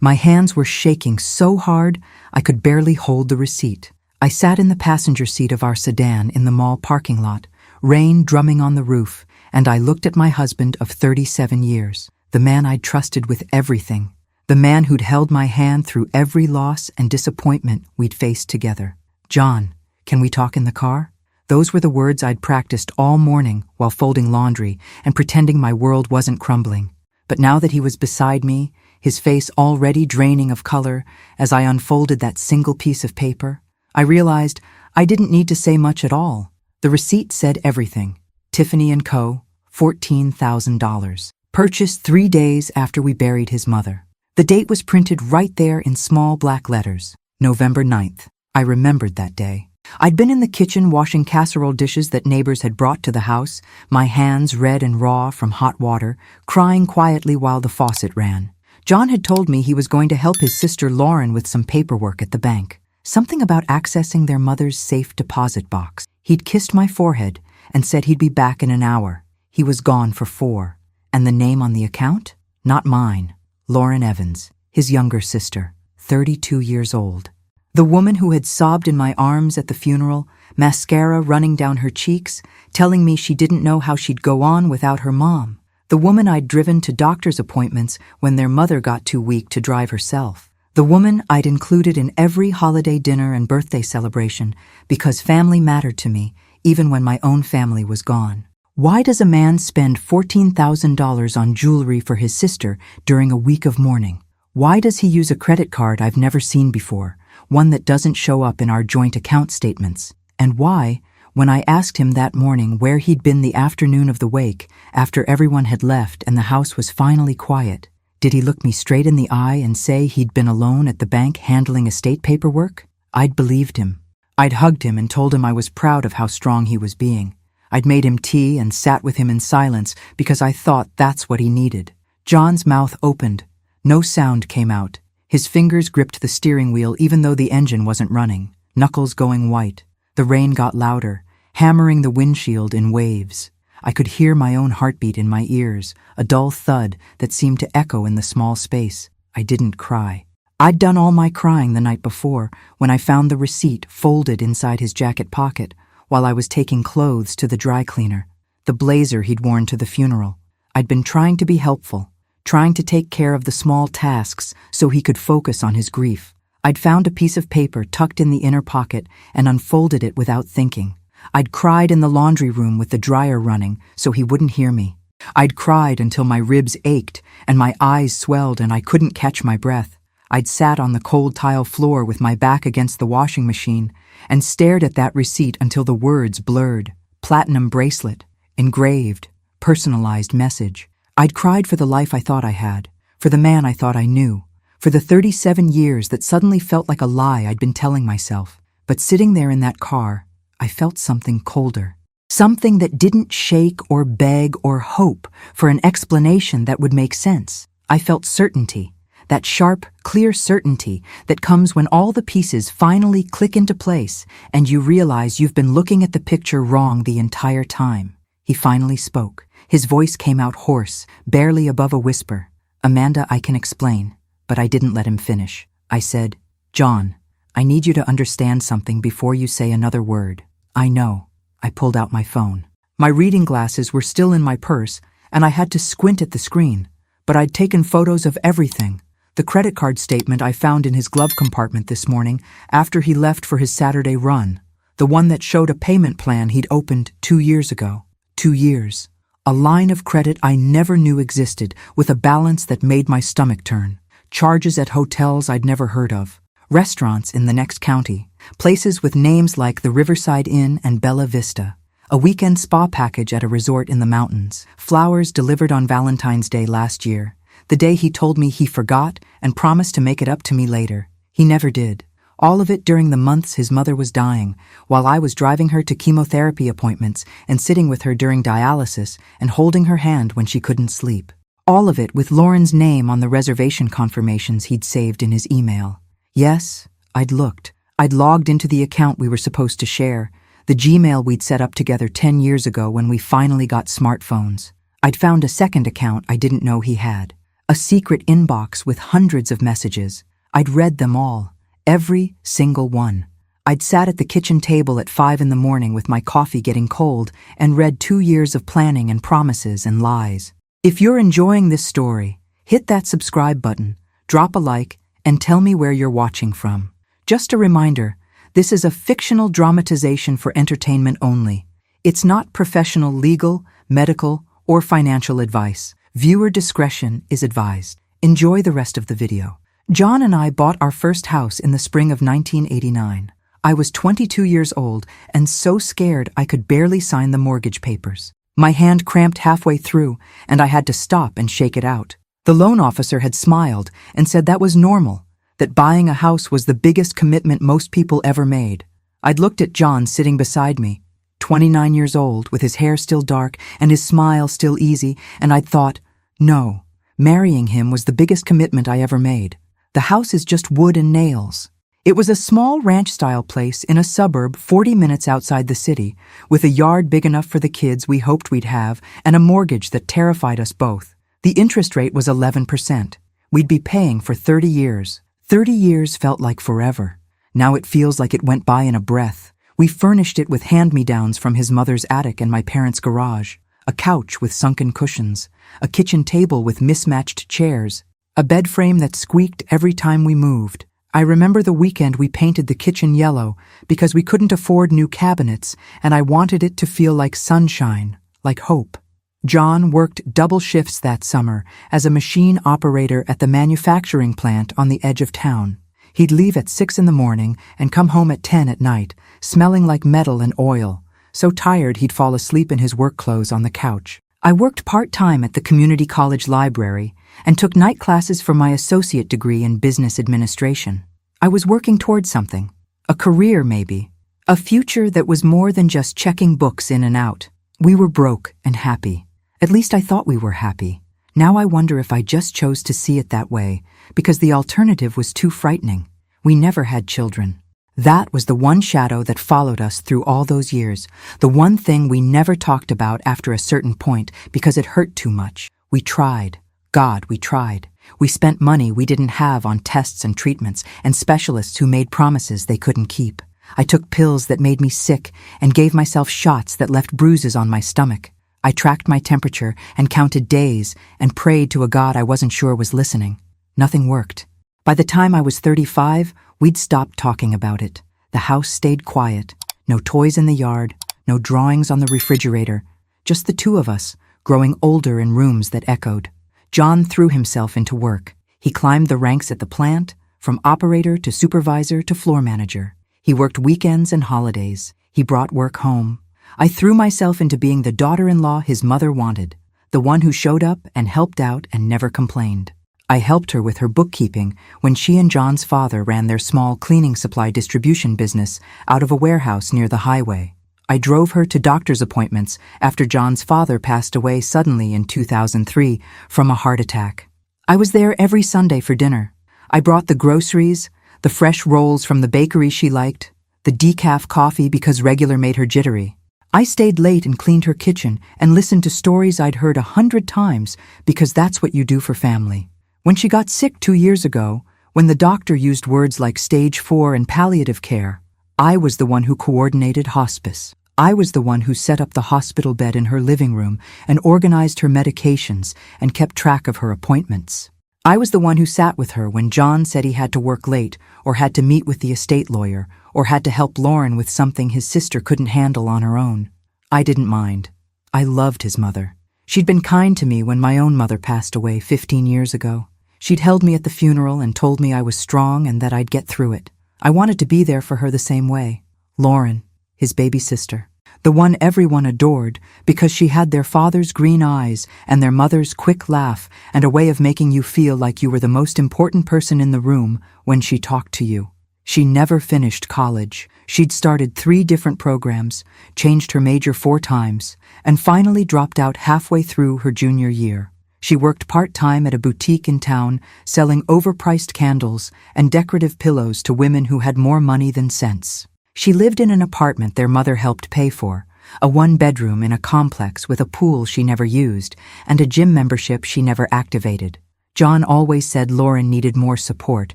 My hands were shaking so hard I could barely hold the receipt. I sat in the passenger seat of our sedan in the mall parking lot, rain drumming on the roof, and I looked at my husband of 37 years, the man I'd trusted with everything, the man who'd held my hand through every loss and disappointment we'd faced together. "Jhon, can we talk in the car?" Those were the words I'd practiced all morning while folding laundry and pretending my world wasn't crumbling. But now that he was beside me, his face already draining of color as I unfolded that single piece of paper, I realized I didn't need to say much at all. The receipt said everything. Tiffany & Co., $14,000. Purchased 3 days after we buried his mother. The date was printed right there in small black letters, November 9th. I remembered that day. I'd been in the kitchen washing casserole dishes that neighbors had brought to the house, my hands red and raw from hot water, crying quietly while the faucet ran. Jhon had told me he was going to help his sister Lauren with some paperwork at the bank. Something about accessing their mother's safe deposit box. He'd kissed my forehead and said he'd be back in an hour. He was gone for 4. And the name on the account? Not mine. Lauren Evans, his younger sister, 32 years old. The woman who had sobbed in my arms at the funeral, mascara running down her cheeks, telling me she didn't know how she'd go on without her mom. The woman I'd driven to doctor's appointments when their mother got too weak to drive herself. The woman I'd included in every holiday dinner and birthday celebration because family mattered to me, even when my own family was gone. Why does a man spend $14,000 on jewelry for his sister during a week of mourning? Why does he use a credit card I've never seen before, one that doesn't show up in our joint account statements? And why, when I asked him that morning where he'd been the afternoon of the wake, after everyone had left and the house was finally quiet, did he look me straight in the eye and say he'd been alone at the bank handling estate paperwork? I'd believed him. I'd hugged him and told him I was proud of how strong he was being. I'd made him tea and sat with him in silence because I thought that's what he needed. John's mouth opened. No sound came out. His fingers gripped the steering wheel even though the engine wasn't running, knuckles going white. The rain got louder, hammering the windshield in waves. I could hear my own heartbeat in my ears, a dull thud that seemed to echo in the small space. I didn't cry. I'd done all my crying the night before when I found the receipt folded inside his jacket pocket while I was taking clothes to the dry cleaner, the blazer he'd worn to the funeral. I'd been trying to be helpful, trying to take care of the small tasks so he could focus on his grief. I'd found a piece of paper tucked in the inner pocket and unfolded it without thinking. I'd cried in the laundry room with the dryer running so he wouldn't hear me. I'd cried until my ribs ached and my eyes swelled and I couldn't catch my breath. I'd sat on the cold tile floor with my back against the washing machine and stared at that receipt until the words blurred. Platinum bracelet, engraved, personalized message. I'd cried for the life I thought I had, for the man I thought I knew, for the 37 years that suddenly felt like a lie I'd been telling myself. But sitting there in that car, I felt something colder. Something that didn't shake or beg or hope for an explanation that would make sense. I felt certainty, that sharp, clear certainty that comes when all the pieces finally click into place and you realize you've been looking at the picture wrong the entire time. He finally spoke. His voice came out hoarse, barely above a whisper. "Amanda, I can explain." But I didn't let him finish. I said, "Jhon, I need you to understand something before you say another word." "I know." I pulled out my phone. My reading glasses were still in my purse, and I had to squint at the screen. But I'd taken photos of everything. The credit card statement I found in his glove compartment this morning after he left for his Saturday run. The one that showed a payment plan he'd opened 2 years ago. 2 years. A line of credit I never knew existed, with a balance that made my stomach turn. Charges at hotels I'd never heard of. Restaurants in the next county. Places with names like the Riverside Inn and Bella Vista. A weekend spa package at a resort in the mountains. Flowers delivered on Valentine's Day last year. The day he told me he forgot and promised to make it up to me later. He never did. All of it during the months his mother was dying, while I was driving her to chemotherapy appointments and sitting with her during dialysis and holding her hand when she couldn't sleep. All of it with Lauren's name on the reservation confirmations he'd saved in his email. Yes, I'd looked. I'd logged into the account we were supposed to share, the Gmail we'd set up together 10 years ago when we finally got smartphones. I'd found a second account I didn't know he had. a secret inbox with hundreds of messages. I'd read them all, every single one. I'd sat at the kitchen table at 5 in the morning with my coffee getting cold and read 2 years of planning and promises and lies. If you're enjoying this story, hit that subscribe button, drop a like, and tell me where you're watching from. Just a reminder, this is a fictional dramatization for entertainment only. It's not professional legal, medical, or financial advice. Viewer discretion is advised. Enjoy the rest of the video. Jhon and I bought our first house in the spring of 1989. I was 22 years old and so scared I could barely sign the mortgage papers. My hand cramped halfway through and I had to stop and shake it out. The loan officer had smiled and said that was normal, that buying a house was the biggest commitment most people ever made. I'd looked at Jhon sitting beside me, 29 years old, with his hair still dark and his smile still easy, and I'd thought, no, marrying him was the biggest commitment I ever made. The house is just wood and nails. It was a small ranch-style place in a suburb 40 minutes outside the city, with a yard big enough for the kids we hoped we'd have and a mortgage that terrified us both. The interest rate was 11%. We'd be paying for 30 years. 30 years felt like forever. Now it feels like it went by in a breath. We furnished it with hand-me-downs from his mother's attic and my parents' garage, a couch with sunken cushions, a kitchen table with mismatched chairs, a bed frame that squeaked every time we moved. I remember the weekend we painted the kitchen yellow because we couldn't afford new cabinets and I wanted it to feel like sunshine, like hope. Jhon worked double shifts that summer as a machine operator at the manufacturing plant on the edge of town. He'd leave at 6 in the morning and come home at 10 at night, smelling like metal and oil, so tired he'd fall asleep in his work clothes on the couch. I worked part-time at the community college library and took night classes for my associate degree in business administration. I was working towards something, a career maybe, a future that was more than just checking books in and out. We were broke and happy. At least I thought we were happy. Now I wonder if I just chose to see it that way because the alternative was too frightening. We never had children. That was the one shadow that followed us through all those years, the one thing we never talked about after a certain point because it hurt too much. We tried. God, we tried. We spent money we didn't have on tests and treatments and specialists who made promises they couldn't keep. I took pills that made me sick and gave myself shots that left bruises on my stomach. I tracked my temperature and counted days and prayed to a God I wasn't sure was listening. Nothing worked. By the time I was 35, we'd stopped talking about it. The house stayed quiet. No toys in the yard, no drawings on the refrigerator. Just the two of us, growing older in rooms that echoed. Jhon threw himself into work. He climbed the ranks at the plant, from operator to supervisor to floor manager. He worked weekends and holidays. He brought work home. I threw myself into being the daughter-in-law his mother wanted, the one who showed up and helped out and never complained. I helped her with her bookkeeping when she and John's father ran their small cleaning supply distribution business out of a warehouse near the highway. I drove her to doctor's appointments after John's father passed away suddenly in 2003 from a heart attack. I was there every Sunday for dinner. I brought the groceries, the fresh rolls from the bakery she liked, the decaf coffee because regular made her jittery. I stayed late and cleaned her kitchen and listened to stories I'd heard 100 times because that's what you do for family. When she got sick 2 years ago, when the doctor used words like stage 4 and palliative care, I was the one who coordinated hospice. I was the one who set up the hospital bed in her living room and organized her medications and kept track of her appointments. I was the one who sat with her when Jhon said he had to work late or had to meet with the estate lawyer or had to help Lauren with something his sister couldn't handle on her own. I didn't mind. I loved his mother. She'd been kind to me when my own mother passed away 15 years ago. She'd held me at the funeral and told me I was strong and that I'd get through it. I wanted to be there for her the same way. Lauren, his baby sister, the one everyone adored because she had their father's green eyes and their mother's quick laugh and a way of making you feel like you were the most important person in the room when she talked to you. She never finished college. She'd started 3 different programs, changed her major 4 times, and finally dropped out halfway through her junior year. She worked part-time at a boutique in town, selling overpriced candles and decorative pillows to women who had more money than sense. She lived in an apartment their mother helped pay for, a 1-bedroom in a complex with a pool she never used and a gym membership she never activated. Jhon always said Lauren needed more support,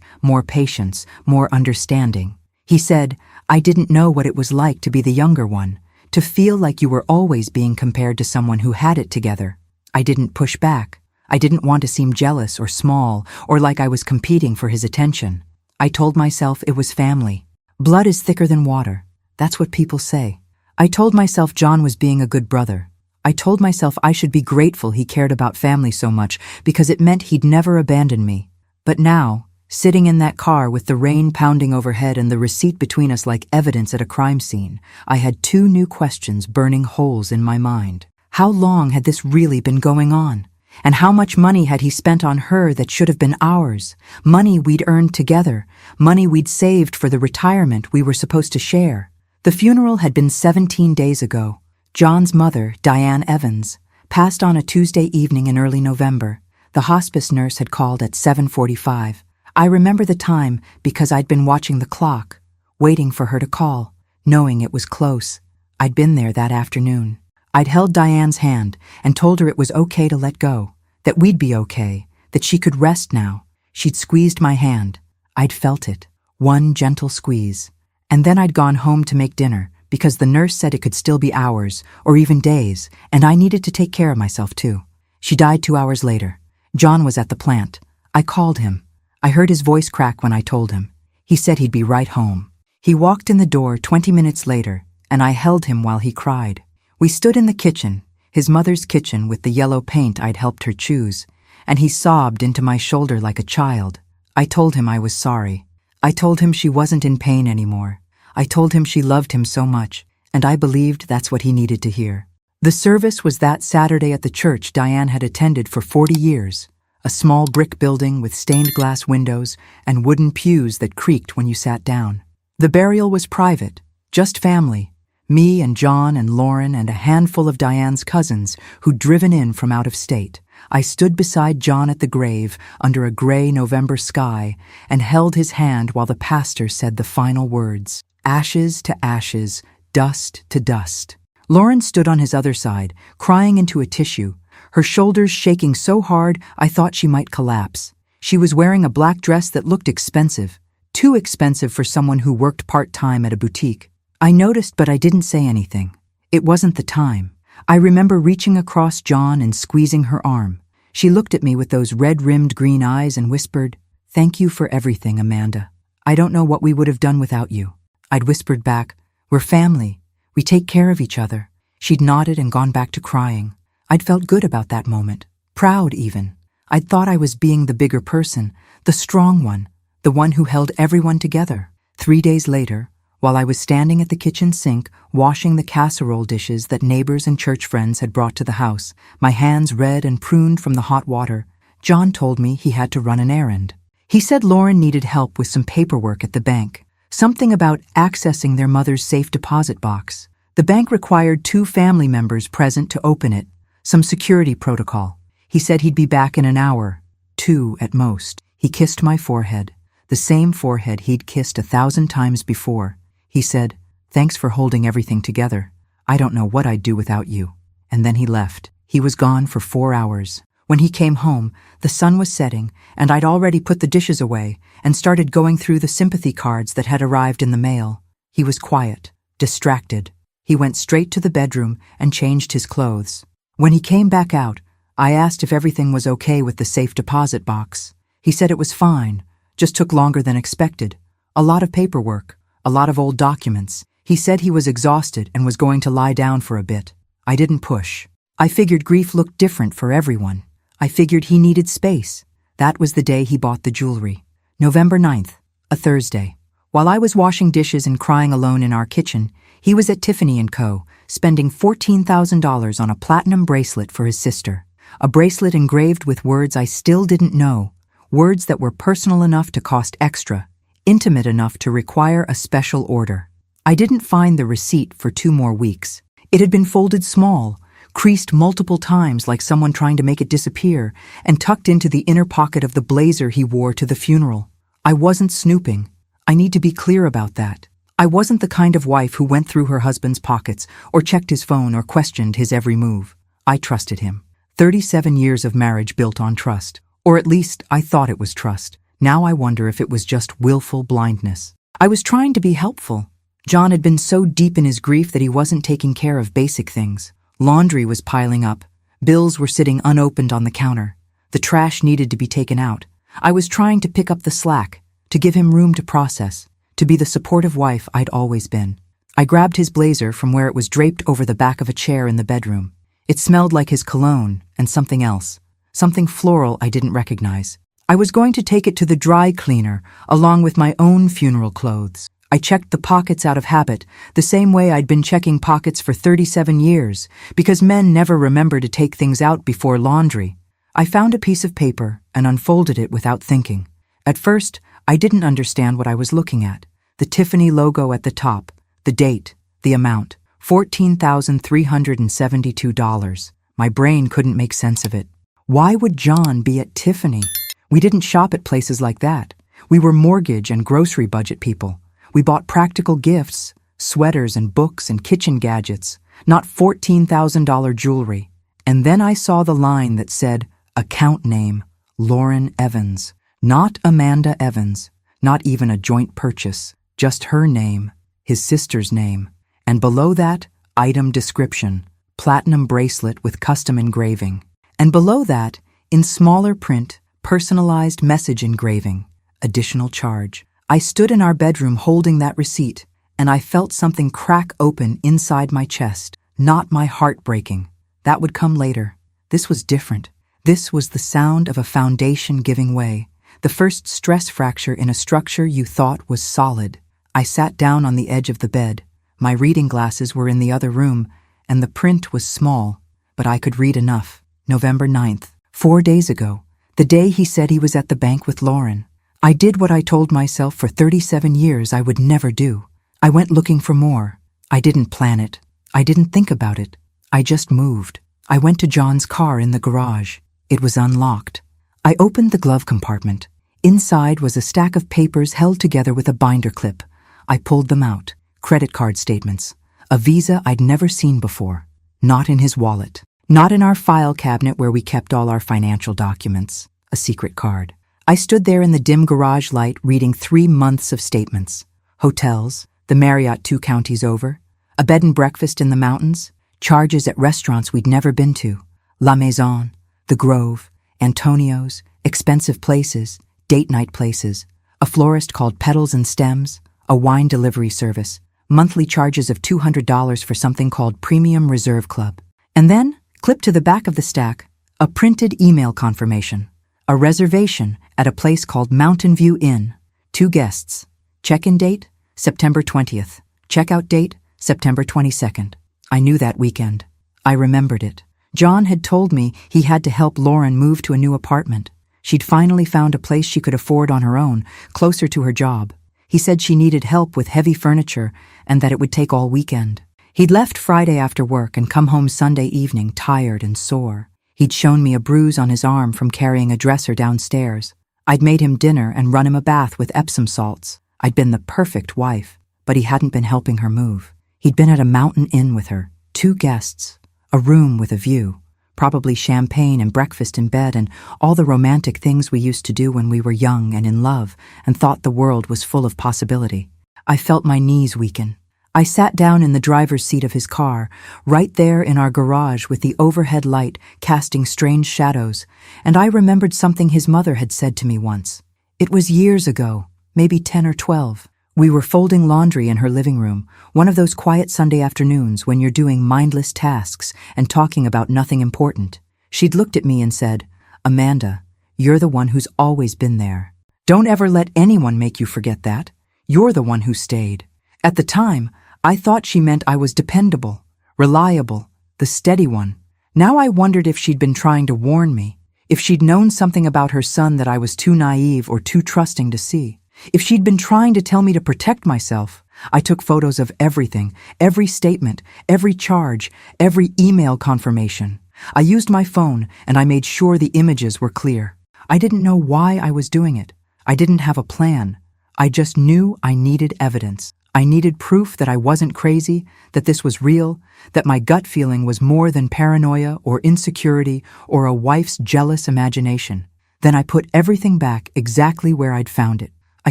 more patience, more understanding. He said, I didn't know what it was like to be the younger one, to feel like you were always being compared to someone who had it together. I didn't push back. I didn't want to seem jealous or small or like I was competing for his attention. I told myself it was family. Blood is thicker than water. That's what people say. I told myself Jhon was being a good brother. I told myself I should be grateful he cared about family so much because it meant he'd never abandon me. But now, sitting in that car with the rain pounding overhead and the receipt between us like evidence at a crime scene, I had two new questions burning holes in my mind. How long had this really been going on? And how much money had he spent on her that should have been ours? Money we'd earned together, money we'd saved for the retirement we were supposed to share. The funeral had been 17 days ago. Jhon's mother, Diane Evans, passed on a Tuesday evening in early November. The hospice nurse had called at 7:45. I remember the time because I'd been watching the clock, waiting for her to call, knowing it was close. I'd been there that afternoon. I'd held Diane's hand and told her it was okay to let go, that we'd be okay, that she could rest now. She'd squeezed my hand. I'd felt it, one gentle squeeze. And then I'd gone home to make dinner because the nurse said it could still be hours or even days, and I needed to take care of myself too. She died 2 hours later. Jhon was at the plant. I called him. I heard his voice crack when I told him. He said he'd be right home. He walked in the door 20 minutes later, and I held him while he cried. We stood in the kitchen, his mother's kitchen with the yellow paint I'd helped her choose, and he sobbed into my shoulder like a child. I told him I was sorry. I told him she wasn't in pain anymore. I told him she loved him so much, and I believed that's what he needed to hear. The service was that Saturday at the church Diane had attended for 40 years, a small brick building with stained glass windows and wooden pews that creaked when you sat down. The burial was private, just family. Me and Jhon and Lauren and a handful of Diane's cousins who'd driven in from out of state. I stood beside Jhon at the grave under a gray November sky and held his hand while the pastor said the final words, ashes to ashes, dust to dust. Lauren stood on his other side, crying into a tissue, her shoulders shaking so hard I thought she might collapse. She was wearing a black dress that looked expensive, too expensive for someone who worked part-time at a boutique. I noticed, but I didn't say anything. It wasn't the time. I remember reaching across Jhon and squeezing her arm. She looked at me with those red-rimmed green eyes and whispered, "Thank you for everything, Amanda. I don't know what we would have done without you." I'd whispered back, "We're family. We take care of each other." She'd nodded and gone back to crying. I'd felt good about that moment, proud even. I'd thought I was being the bigger person, the strong one, the one who held everyone together. 3 days later, while I was standing at the kitchen sink, washing the casserole dishes that neighbors and church friends had brought to the house, my hands red and pruned from the hot water, Jhon told me he had to run an errand. He said Lauren needed help with some paperwork at the bank, something about accessing their mother's safe deposit box. The bank required 2 family members present to open it, some security protocol. He said he'd be back in an hour, 2 at most. He kissed my forehead, the same forehead he'd kissed 1,000 times before. He said, "Thanks for holding everything together. I don't know what I'd do without you." And then he left. He was gone for 4 hours. When he came home, the sun was setting, and I'd already put the dishes away and started going through the sympathy cards that had arrived in the mail. He was quiet, distracted. He went straight to the bedroom and changed his clothes. When he came back out, I asked if everything was okay with the safe deposit box. He said it was fine, just took longer than expected. A lot of paperwork. A lot of old documents. He said he was exhausted and was going to lie down for a bit. I didn't push. I figured grief looked different for everyone. I figured he needed space. That was the day he bought the jewelry. November 9th, a Thursday. While I was washing dishes and crying alone in our kitchen, he was at Tiffany & Co., spending $14,000 on a platinum bracelet for his sister. A bracelet engraved with words I still didn't know, words that were personal enough to cost extra, intimate enough to require a special order. I didn't find the receipt for 2 more weeks. It had been folded small, creased multiple times like someone trying to make it disappear, and tucked into the inner pocket of the blazer he wore to the funeral. I wasn't snooping. I need to be clear about that. I wasn't the kind of wife who went through her husband's pockets or checked his phone or questioned his every move. I trusted him. 37 years of marriage built on trust. Or at least I thought it was trust. Now I wonder if it was just willful blindness. I was trying to be helpful. Jhon had been so deep in his grief that he wasn't taking care of basic things. Laundry was piling up. Bills were sitting unopened on the counter. The trash needed to be taken out. I was trying to pick up the slack, to give him room to process, to be the supportive wife I'd always been. I grabbed his blazer from where it was draped over the back of a chair in the bedroom. It smelled like his cologne and something else, something floral I didn't recognize. I was going to take it to the dry cleaner, along with my own funeral clothes. I checked the pockets out of habit, the same way I'd been checking pockets for 37 years, because men never remember to take things out before laundry. I found a piece of paper and unfolded it without thinking. At first, I didn't understand what I was looking at. The Tiffany logo at the top, the date, the amount, $14,372. My brain couldn't make sense of it. Why would Jhon be at Tiffany? We didn't shop at places like that. We were mortgage and grocery budget people. We bought practical gifts, sweaters and books and kitchen gadgets, not $14,000 jewelry. And then I saw the line that said, account name, Lauren Evans. Not Amanda Evans, not even a joint purchase, just her name, his sister's name. And below that, item description, platinum bracelet with custom engraving. And below that, in smaller print, personalized message engraving, additional charge. I stood in our bedroom holding that receipt, and I felt something crack open inside my chest, not my heart breaking. That would come later. This was different. This was the sound of a foundation giving way, the first stress fracture in a structure you thought was solid. I sat down on the edge of the bed. My reading glasses were in the other room, and the print was small, but I could read enough. November 9th, 4 days ago, the day he said he was at the bank with Lauren. I did what I told myself for 37 years I would never do. I went looking for more. I didn't plan it. I didn't think about it. I just moved. I went to Jhon's car in the garage. It was unlocked. I opened the glove compartment. Inside was a stack of papers held together with a binder clip. I pulled them out. Credit card statements. A Visa I'd never seen before. Not in his wallet. Not in our file cabinet where we kept all our financial documents. A secret card. I stood there in the dim garage light reading 3 months of statements. Hotels, the Marriott 2 counties over, a bed and breakfast in the mountains, charges at restaurants we'd never been to, La Maison, The Grove, Antonio's, expensive places, date night places, a florist called Petals and Stems, a wine delivery service, monthly charges of $200 for something called Premium Reserve Club. And then, clipped to the back of the stack, a printed email confirmation, a reservation at a place called Mountain View Inn, 2 guests, check-in date, September 20th, checkout date, September 22nd. I knew that weekend. I remembered it. Jhon had told me he had to help Lauren move to a new apartment. She'd finally found a place she could afford on her own, closer to her job. He said she needed help with heavy furniture and that it would take all weekend. He'd left Friday after work and come home Sunday evening tired and sore. He'd shown me a bruise on his arm from carrying a dresser downstairs. I'd made him dinner and run him a bath with Epsom salts. I'd been the perfect wife, but he hadn't been helping her move. He'd been at a mountain inn with her, 2 guests, a room with a view, probably champagne and breakfast in bed and all the romantic things we used to do when we were young and in love and thought the world was full of possibility. I felt my knees weaken. I sat down in the driver's seat of his car, right there in our garage with the overhead light casting strange shadows, and I remembered something his mother had said to me once. It was years ago, maybe 10 or 12. We were folding laundry in her living room, one of those quiet Sunday afternoons when you're doing mindless tasks and talking about nothing important. She'd looked at me and said, "Amanda, you're the one who's always been there. Don't ever let anyone make you forget that. You're the one who stayed." At the time, I thought she meant I was dependable, reliable, the steady one. Now I wondered if she'd been trying to warn me, if she'd known something about her son that I was too naive or too trusting to see. If she'd been trying to tell me to protect myself. I took photos of everything, every statement, every charge, every email confirmation. I used my phone and I made sure the images were clear. I didn't know why I was doing it. I didn't have a plan. I just knew I needed evidence. I needed proof that I wasn't crazy, that this was real, that my gut feeling was more than paranoia or insecurity or a wife's jealous imagination. Then I put everything back exactly where I'd found it. I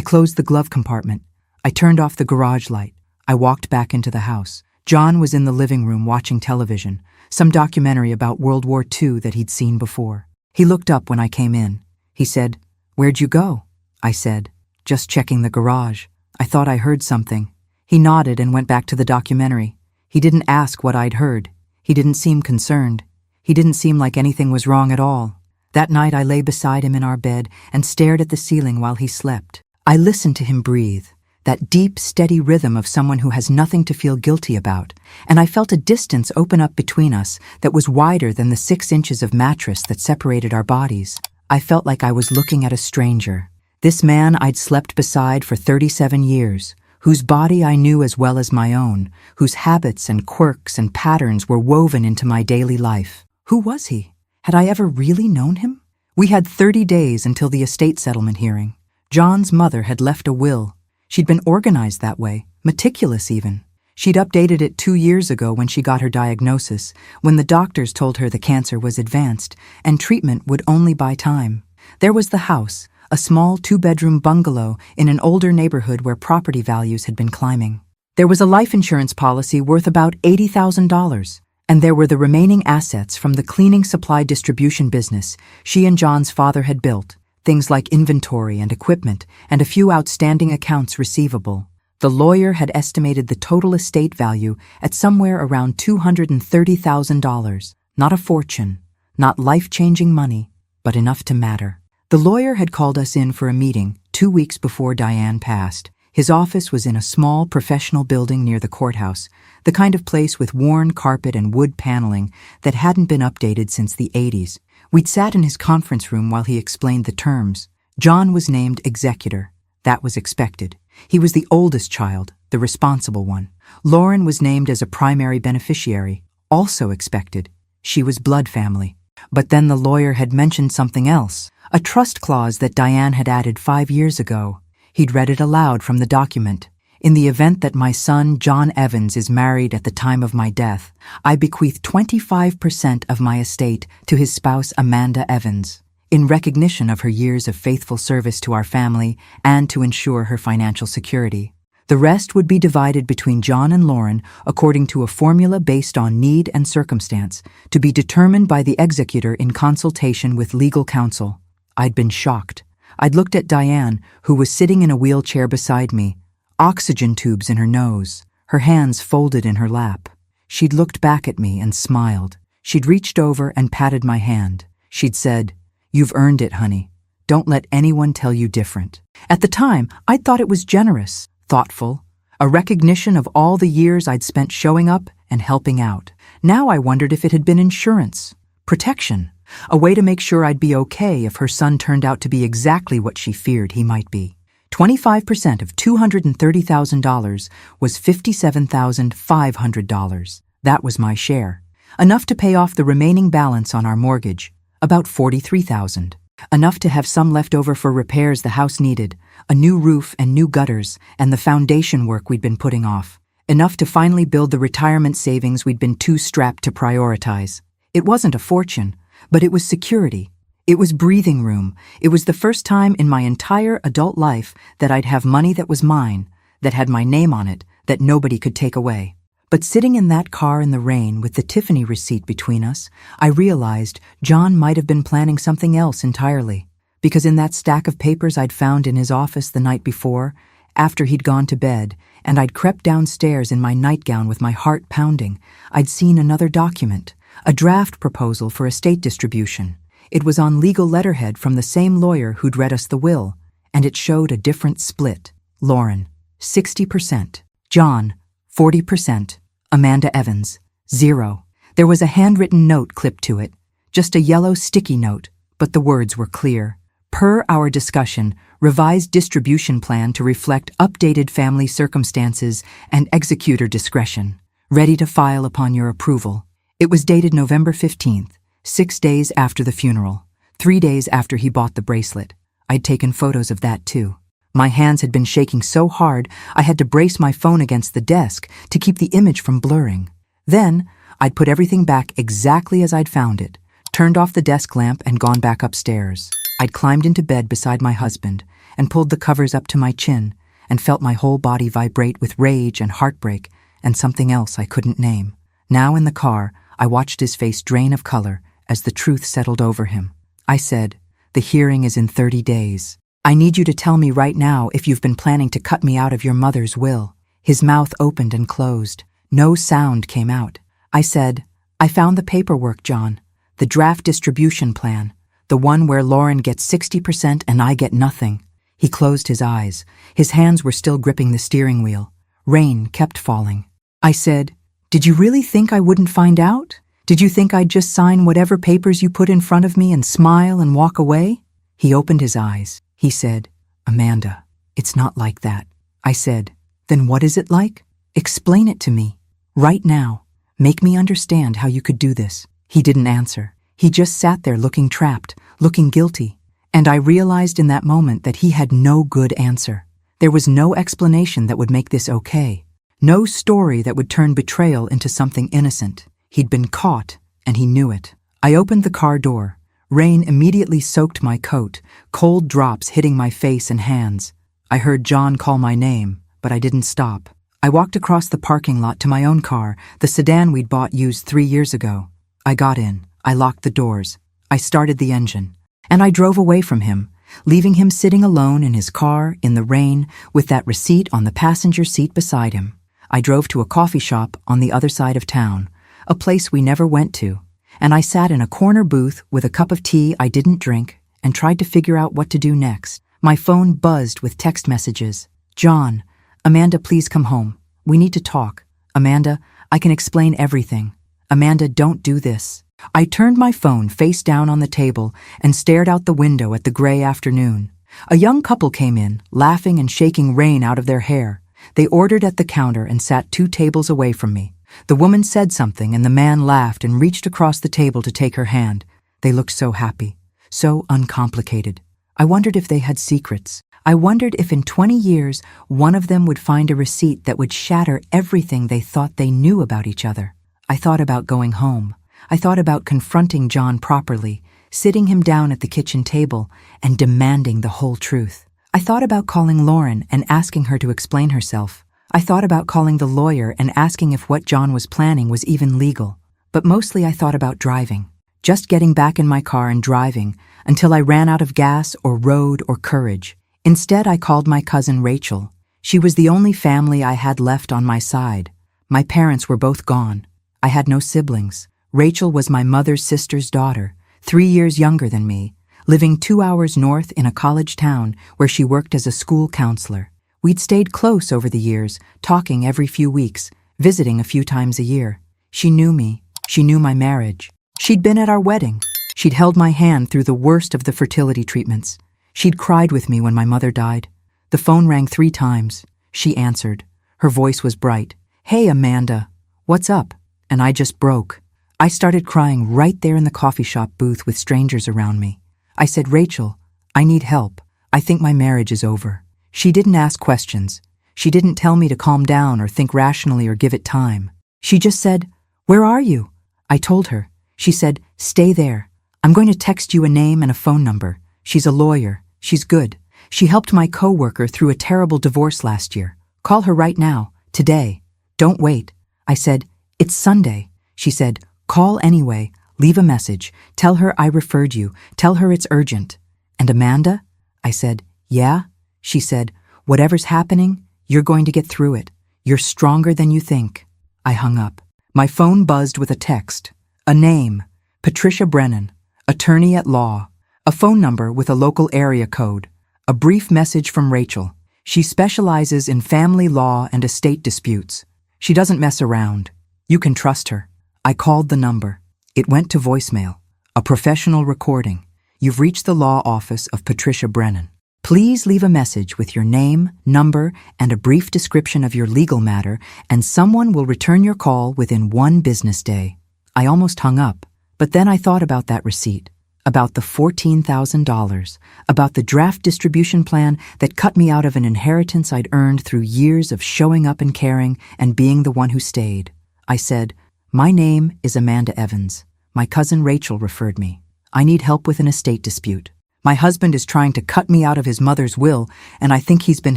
closed the glove compartment. I turned off the garage light. I walked back into the house. Jhon was in the living room watching television, some documentary about World War II that he'd seen before. He looked up when I came in. He said, "Where'd you go?" I said, "Just checking the garage. I thought I heard something." He nodded and went back to the documentary. He didn't ask what I'd heard. He didn't seem concerned. He didn't seem like anything was wrong at all. That night I lay beside him in our bed and stared at the ceiling while he slept. I listened to him breathe, that deep, steady rhythm of someone who has nothing to feel guilty about, and I felt a distance open up between us that was wider than the 6 inches of mattress that separated our bodies. I felt like I was looking at a stranger. This man I'd slept beside for 37 years, whose body I knew as well as my own, whose habits and quirks and patterns were woven into my daily life. Who was he? Had I ever really known him? We had 30 days until the estate settlement hearing. John's mother had left a will. She'd been organized that way, meticulous even. She'd updated it 2 years ago when she got her diagnosis, when the doctors told her the cancer was advanced and treatment would only buy time. There was the house, a small 2-bedroom bungalow in an older neighborhood where property values had been climbing. There was a life insurance policy worth about $80,000, and there were the remaining assets from the cleaning supply distribution business she and John's father had built, things like inventory and equipment, and a few outstanding accounts receivable. The lawyer had estimated the total estate value at somewhere around $230,000. Not a fortune, not life-changing money, but enough to matter. The lawyer had called us in for a meeting 2 weeks before Diane passed. His office was in a small professional building near the courthouse, the kind of place with worn carpet and wood paneling that hadn't been updated since the 80s. We'd sat in his conference room while he explained the terms. Jhon was named executor. That was expected. He was the oldest child, the responsible one. Lauren was named as a primary beneficiary, also expected. She was blood family. But then the lawyer had mentioned something else, a trust clause that Diane had added 5 years ago. He'd read it aloud from the document. "In the event that my son, Jhon Evans, is married at the time of my death, I bequeath 25% of my estate to his spouse, Amanda Evans, in recognition of her years of faithful service to our family and to ensure her financial security. The rest would be divided between Jhon and Lauren according to a formula based on need and circumstance, to be determined by the executor in consultation with legal counsel." I'd been shocked. I'd looked at Diane, who was sitting in a wheelchair beside me, oxygen tubes in her nose, her hands folded in her lap. She'd looked back at me and smiled. She'd reached over and patted my hand. She'd said, "You've earned it, honey. Don't let anyone tell you different." At the time, I'd thought it was generous, thoughtful, a recognition of all the years I'd spent showing up and helping out. Now I wondered if it had been insurance, protection, a way to make sure I'd be okay if her son turned out to be exactly what she feared he might be. 25% of $230,000 was $57,500. That was my share. Enough to pay off the remaining balance on our mortgage, about $43,000. Enough to have some left over for repairs the house needed, a new roof and new gutters, and the foundation work we'd been putting off. Enough to finally build the retirement savings we'd been too strapped to prioritize. It wasn't a fortune, but it was security. It was breathing room. It was the first time in my entire adult life that I'd have money that was mine, that had my name on it, that nobody could take away. But sitting in that car in the rain with the Tiffany receipt between us, I realized Jhon might have been planning something else entirely. Because in that stack of papers I'd found in his office the night before, after he'd gone to bed, and I'd crept downstairs in my nightgown with my heart pounding, I'd seen another document, a draft proposal for estate distribution. It was on legal letterhead from the same lawyer who'd read us the will, and it showed a different split. Lauren, 60%. Jhon, 40%. Amanda Evans, 0. There was a handwritten note clipped to it, just a yellow sticky note, but the words were clear. Per our discussion, revised distribution plan to reflect updated family circumstances and executor discretion. Ready to file upon your approval. It was dated November 15th, 6 days after the funeral, 3 days after he bought the bracelet. I'd taken photos of that too. My hands had been shaking so hard I had to brace my phone against the desk to keep the image from blurring. Then, I'd put everything back exactly as I'd found it, turned off the desk lamp and gone back upstairs. I'd climbed into bed beside my husband and pulled the covers up to my chin and felt my whole body vibrate with rage and heartbreak and something else I couldn't name. Now in the car, I watched his face drain of color as the truth settled over him. I said, "The hearing is in 30 days. I need you to tell me right now if you've been planning to cut me out of your mother's will." His mouth opened and closed. No sound came out. I said, "I found the paperwork, Jhon. The draft distribution plan. The one where Lauren gets 60% and I get nothing." He closed his eyes. His hands were still gripping the steering wheel. Rain kept falling. I said, "Did you really think I wouldn't find out? Did you think I'd just sign whatever papers you put in front of me and smile and walk away?" He opened his eyes. He said, "Amanda, it's not like that." I said, "Then what is it like? Explain it to me. Right now. Make me understand how you could do this." He didn't answer. He just sat there looking trapped, looking guilty. And I realized in that moment that he had no good answer. There was no explanation that would make this okay. No story that would turn betrayal into something innocent. He'd been caught, and he knew it. I opened the car door. Rain immediately soaked my coat, cold drops hitting my face and hands. I heard Jhon call my name, but I didn't stop. I walked across the parking lot to my own car, the sedan we'd bought used 3 years ago. I got in. I locked the doors. I started the engine. And I drove away from him, leaving him sitting alone in his car in the rain with that receipt on the passenger seat beside him. I drove to a coffee shop on the other side of town, a place we never went to, and I sat in a corner booth with a cup of tea I didn't drink and tried to figure out what to do next. My phone buzzed with text messages. "Jhon, Amanda, please come home. We need to talk. Amanda, I can explain everything. Amanda, don't do this." I turned my phone face down on the table and stared out the window at the gray afternoon. A young couple came in, laughing and shaking rain out of their hair. They ordered at the counter and sat 2 tables away from me. The woman said something and the man laughed and reached across the table to take her hand. They looked so happy, so uncomplicated. I wondered if they had secrets. I wondered if in 20 years one of them would find a receipt that would shatter everything they thought they knew about each other. I thought about going home. I thought about confronting Jhon properly, sitting him down at the kitchen table and demanding the whole truth. I thought about calling Lauren and asking her to explain herself. I thought about calling the lawyer and asking if what Jhon was planning was even legal. But mostly I thought about driving. Just getting back in my car and driving until I ran out of gas or road or courage. Instead, I called my cousin Rachel. She was the only family I had left on my side. My parents were both gone. I had no siblings. Rachel was my mother's sister's daughter, 3 years younger than me, living 2 hours north in a college town where she worked as a school counselor. We'd stayed close over the years, talking every few weeks, visiting a few times a year. She knew me. She knew my marriage. She'd been at our wedding. She'd held my hand through the worst of the fertility treatments. She'd cried with me when my mother died. The phone rang 3 times. She answered. Her voice was bright. "Hey, Amanda, what's up?" And I just broke. I started crying right there in the coffee shop booth with strangers around me. I said, "Rachel, I need help. I think my marriage is over." She didn't ask questions. She didn't tell me to calm down or think rationally or give it time. She just said, "Where are you?" I told her. She said, "Stay there. I'm going to text you a name and a phone number. She's a lawyer. She's good. She helped my coworker through a terrible divorce last year. Call her right now, today. Don't wait." I said, "It's Sunday." She said, "Call anyway, leave a message, tell her I referred you, tell her it's urgent." "And Amanda?" I said, "Yeah?" She said, "Whatever's happening, you're going to get through it. You're stronger than you think." I hung up. My phone buzzed with a text. A name, Patricia Brennan, attorney at law. A phone number with a local area code. A brief message from Rachel. She specializes in family law and estate disputes. She doesn't mess around. You can trust her. I called the number. It went to voicemail. A professional recording. "You've reached the law office of Patricia Brennan. Please leave a message with your name, number, and a brief description of your legal matter, and someone will return your call within 1 business day." I almost hung up, but then I thought about that receipt, about the $14,000, about the draft distribution plan that cut me out of an inheritance I'd earned through years of showing up and caring and being the one who stayed. I said, "My name is Amanda Evans. My cousin Rachel referred me. I need help with an estate dispute. My husband is trying to cut me out of his mother's will, and I think he's been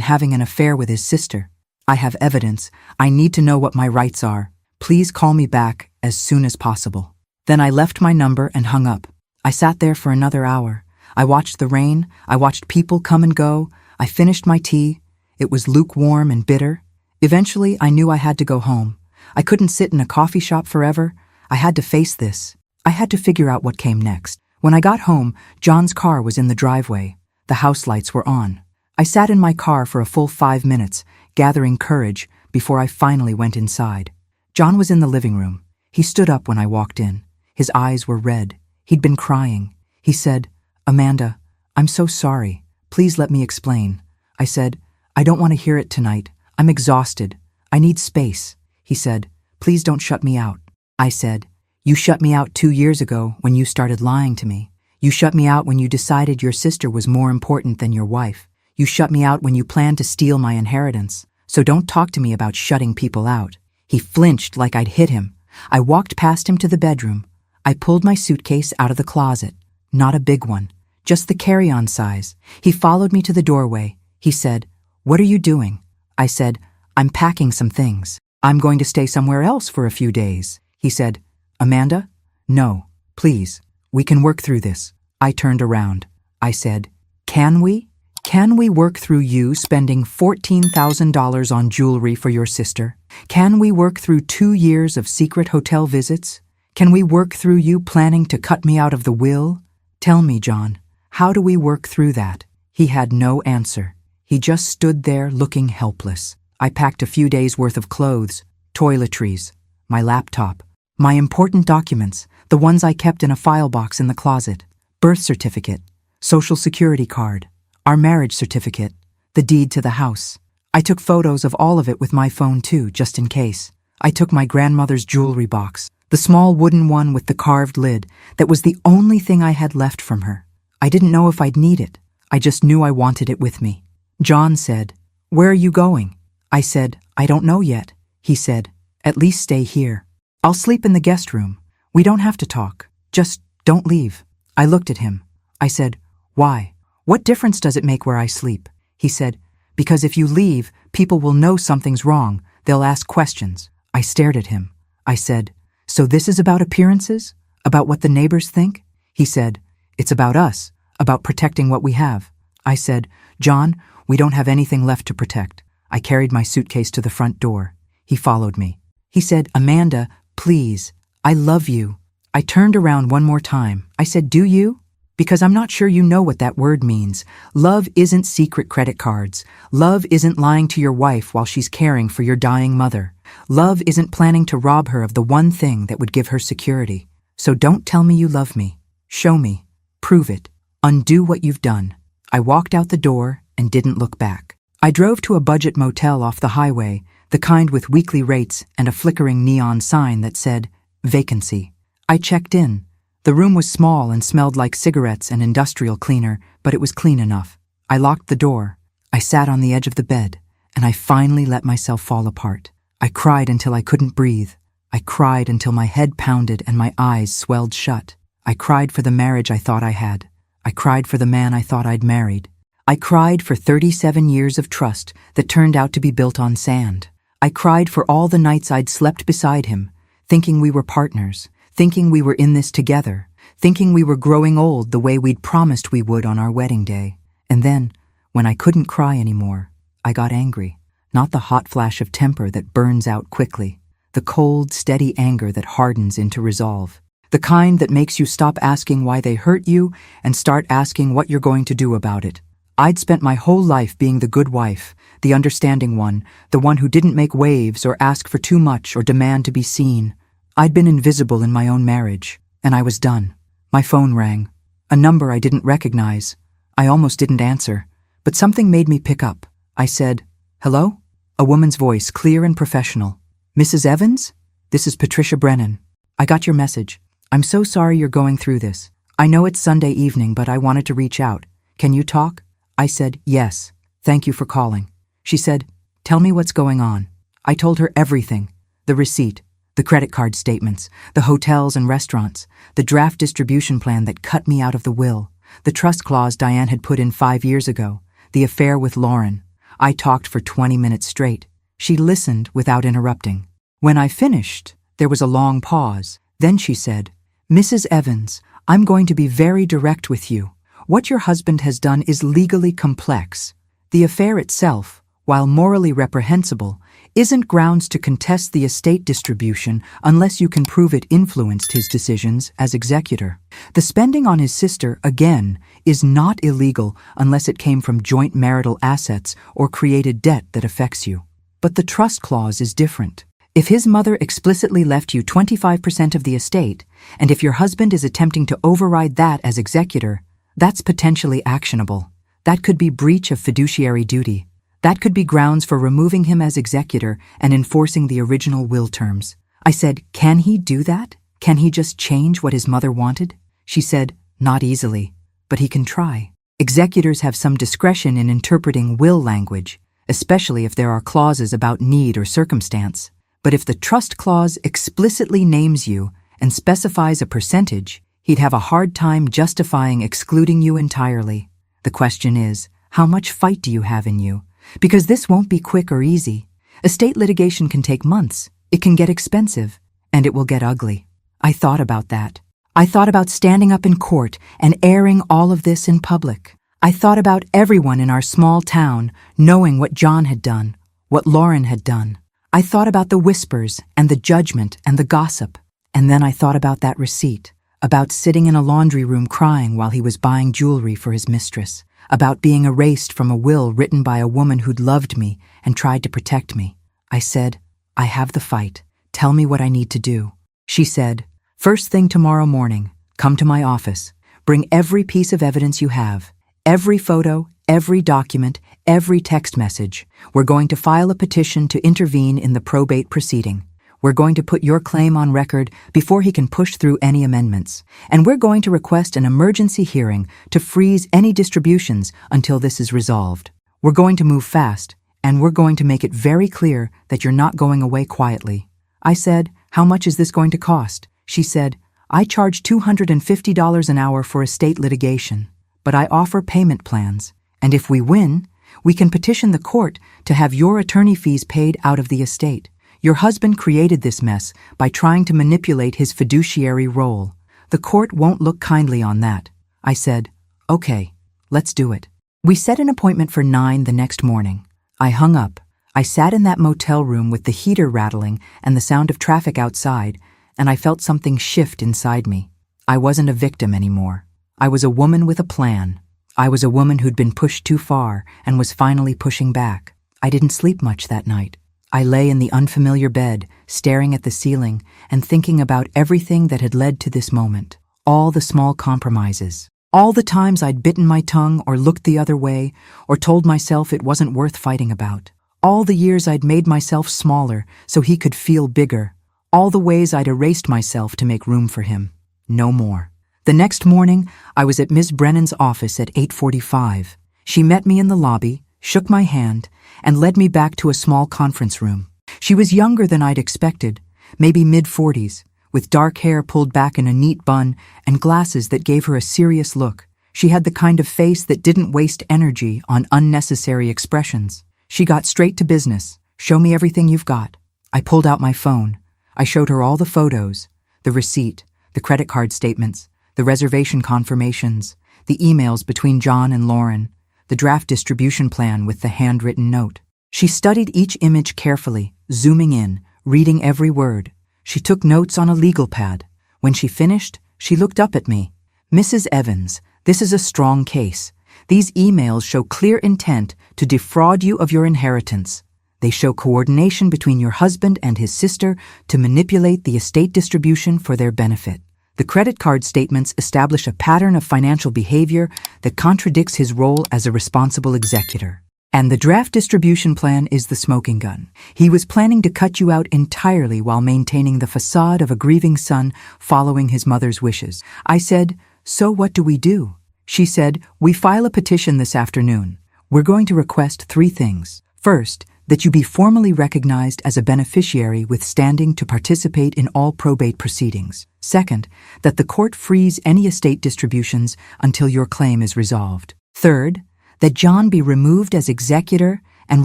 having an affair with his sister. I have evidence. I need to know what my rights are. Please call me back as soon as possible." Then I left my number and hung up. I sat there for another hour. I watched the rain. I watched people come and go. I finished my tea. It was lukewarm and bitter. Eventually, I knew I had to go home. I couldn't sit in a coffee shop forever. I had to face this. I had to figure out what came next. When I got home, John's car was in the driveway. The house lights were on. I sat in my car for a full 5 minutes, gathering courage before I finally went inside. Jhon was in the living room. He stood up when I walked in. His eyes were red. He'd been crying. He said, "Amanda, I'm so sorry. Please let me explain." I said, "I don't want to hear it tonight. I'm exhausted. I need space." He said, "Please don't shut me out." I said, "You shut me out 2 years ago when you started lying to me. You shut me out when you decided your sister was more important than your wife. You shut me out when you planned to steal my inheritance. So don't talk to me about shutting people out." He flinched like I'd hit him. I walked past him to the bedroom. I pulled my suitcase out of the closet. Not a big one, just the carry-on size. He followed me to the doorway. He said, "What are you doing?" I said, "I'm packing some things. I'm going to stay somewhere else for a few days." He said, "Amanda, no, please, we can work through this." I turned around. I said, "Can we? Can we work through you spending $14,000 on jewelry for your sister? Can we work through 2 years of secret hotel visits? Can we work through you planning to cut me out of the will? Tell me, Jhon, how do we work through that?" He had no answer. He just stood there looking helpless. I packed a few days' worth of clothes, toiletries, my laptop, my important documents, the ones I kept in a file box in the closet, birth certificate, social security card, our marriage certificate, the deed to the house. I took photos of all of it with my phone too, just in case. I took my grandmother's jewelry box, the small wooden one with the carved lid that was the only thing I had left from her. I didn't know if I'd need it. I just knew I wanted it with me. Jhon said, "Where are you going?" I said, "I don't know yet." He said, "At least stay here. I'll sleep in the guest room. We don't have to talk. Just don't leave." I looked at him. I said, "Why? What difference does it make where I sleep?" He said, "Because if you leave, people will know something's wrong. They'll ask questions." I stared at him. I said, "So this is about appearances? About what the neighbors think?" He said, "It's about us, about protecting what we have." I said, "Jhon, we don't have anything left to protect." I carried my suitcase to the front door. He followed me. He said, "Amanda, please, I love you." I turned around one more time. I said, "Do you?" Because I'm not sure you know what that word means. Love isn't secret credit cards. Love isn't lying to your wife while she's caring for your dying mother. Love isn't planning to rob her of the one thing that would give her security. So don't tell me you love me. Show me. Prove it. Undo what you've done. I walked out the door and didn't look back. I drove to a budget motel off the highway, the kind with weekly rates and a flickering neon sign that said, "Vacancy." I checked in. The room was small and smelled like cigarettes and industrial cleaner, but it was clean enough. I locked the door. I sat on the edge of the bed, and I finally let myself fall apart. I cried until I couldn't breathe. I cried until my head pounded and my eyes swelled shut. I cried for the marriage I thought I had. I cried for the man I thought I'd married. I cried for 37 years of trust that turned out to be built on sand. I cried for all the nights I'd slept beside him, thinking we were partners, thinking we were in this together, thinking we were growing old the way we'd promised we would on our wedding day. And then, when I couldn't cry anymore, I got angry. Not the hot flash of temper that burns out quickly, the cold, steady anger that hardens into resolve, the kind that makes you stop asking why they hurt you and start asking what you're going to do about it. I'd spent my whole life being the good wife, the understanding one, the one who didn't make waves or ask for too much or demand to be seen. I'd been invisible in my own marriage, and I was done. My phone rang. A number I didn't recognize. I almost didn't answer, but something made me pick up. I said, "Hello?" A woman's voice, clear and professional. "Mrs. Evans? This is Patricia Brennan. I got your message. I'm so sorry you're going through this. I know it's Sunday evening, but I wanted to reach out. Can you talk?" I said, "Yes. Thank you for calling." She said, "Tell me what's going on." I told her everything. The receipt, the credit card statements, the hotels and restaurants, the draft distribution plan that cut me out of the will, The trust clause Diane had put in 5 years ago, the affair with Lauren. I talked for 20 minutes straight. She listened without interrupting. When I finished, there was a long pause. Then she said, "Mrs. Evans, I'm going to be very direct with you. What your husband has done is legally complex. The affair itself, while morally reprehensible, isn't grounds to contest the estate distribution unless you can prove it influenced his decisions as executor. The spending on his sister, again, is not illegal unless it came from joint marital assets or created debt that affects you. But the trust clause is different. If his mother explicitly left you 25% of the estate, and if your husband is attempting to override that as executor, that's potentially actionable. That could be breach of fiduciary duty. That could be grounds for removing him as executor and enforcing the original will terms." I said, "Can he do that? Can he just change what his mother wanted?" She said, "Not easily, but he can try. Executors have some discretion in interpreting will language, especially if there are clauses about need or circumstance. But if the trust clause explicitly names you and specifies a percentage, he'd have a hard time justifying excluding you entirely. The question is, how much fight do you have in you? Because this won't be quick or easy. Estate litigation can take months, it can get expensive, and it will get ugly." I thought about that. I thought about standing up in court and airing all of this in public. I thought about everyone in our small town knowing what Jhon had done, what Lauren had done. I thought about the whispers and the judgment and the gossip. And then I thought about that receipt, about sitting in a laundry room crying while he was buying jewelry for his mistress, about being erased from a will written by a woman who'd loved me and tried to protect me. I said, "I have the fight. Tell me what I need to do." She said, "First thing tomorrow morning, come to my office. Bring every piece of evidence you have. Every photo, every document, every text message. We're going to file a petition to intervene in the probate proceeding. We're going to put your claim on record before he can push through any amendments. And we're going to request an emergency hearing to freeze any distributions until this is resolved. We're going to move fast, and we're going to make it very clear that you're not going away quietly." I said, "How much is this going to cost?" She said, "I charge $250 an hour for estate litigation, but I offer payment plans. And if we win, we can petition the court to have your attorney fees paid out of the estate. Your husband created this mess by trying to manipulate his fiduciary role. The court won't look kindly on that." I said, "Okay, let's do it." We set an appointment for 9 the next morning. I hung up. I sat in that motel room with the heater rattling and the sound of traffic outside, and I felt something shift inside me. I wasn't a victim anymore. I was a woman with a plan. I was a woman who'd been pushed too far and was finally pushing back. I didn't sleep much that night. I lay in the unfamiliar bed, staring at the ceiling and thinking about everything that had led to this moment. All the small compromises. All the times I'd bitten my tongue or looked the other way or told myself it wasn't worth fighting about. All the years I'd made myself smaller so he could feel bigger. All the ways I'd erased myself to make room for him. No more. The next morning, I was at Miss Brennan's office at 8:45. She met me in the lobby, shook my hand, and led me back to a small conference room. She was younger than I'd expected, maybe mid-40s, with dark hair pulled back in a neat bun and glasses that gave her a serious look. She had the kind of face that didn't waste energy on unnecessary expressions. She got straight to business. "Show me everything you've got." I pulled out my phone. I showed her all the photos, the receipt, the credit card statements, the reservation confirmations, the emails between Jhon and Lauren, the draft distribution plan with the handwritten note. She studied each image carefully, zooming in, reading every word. She took notes on a legal pad. When she finished, she looked up at me. "Mrs. Evans, this is a strong case. These emails show clear intent to defraud you of your inheritance. They show coordination between your husband and his sister to manipulate the estate distribution for their benefit. The credit card statements establish a pattern of financial behavior that contradicts his role as a responsible executor. And the draft distribution plan is the smoking gun. He was planning to cut you out entirely while maintaining the facade of a grieving son following his mother's wishes." I said, "So what do we do?" She said, "We file a petition this afternoon. We're going to request 3 things. First, that you be formally recognized as a beneficiary with standing to participate in all probate proceedings. Second, that the court freeze any estate distributions until your claim is resolved. Third, that Jhon be removed as executor and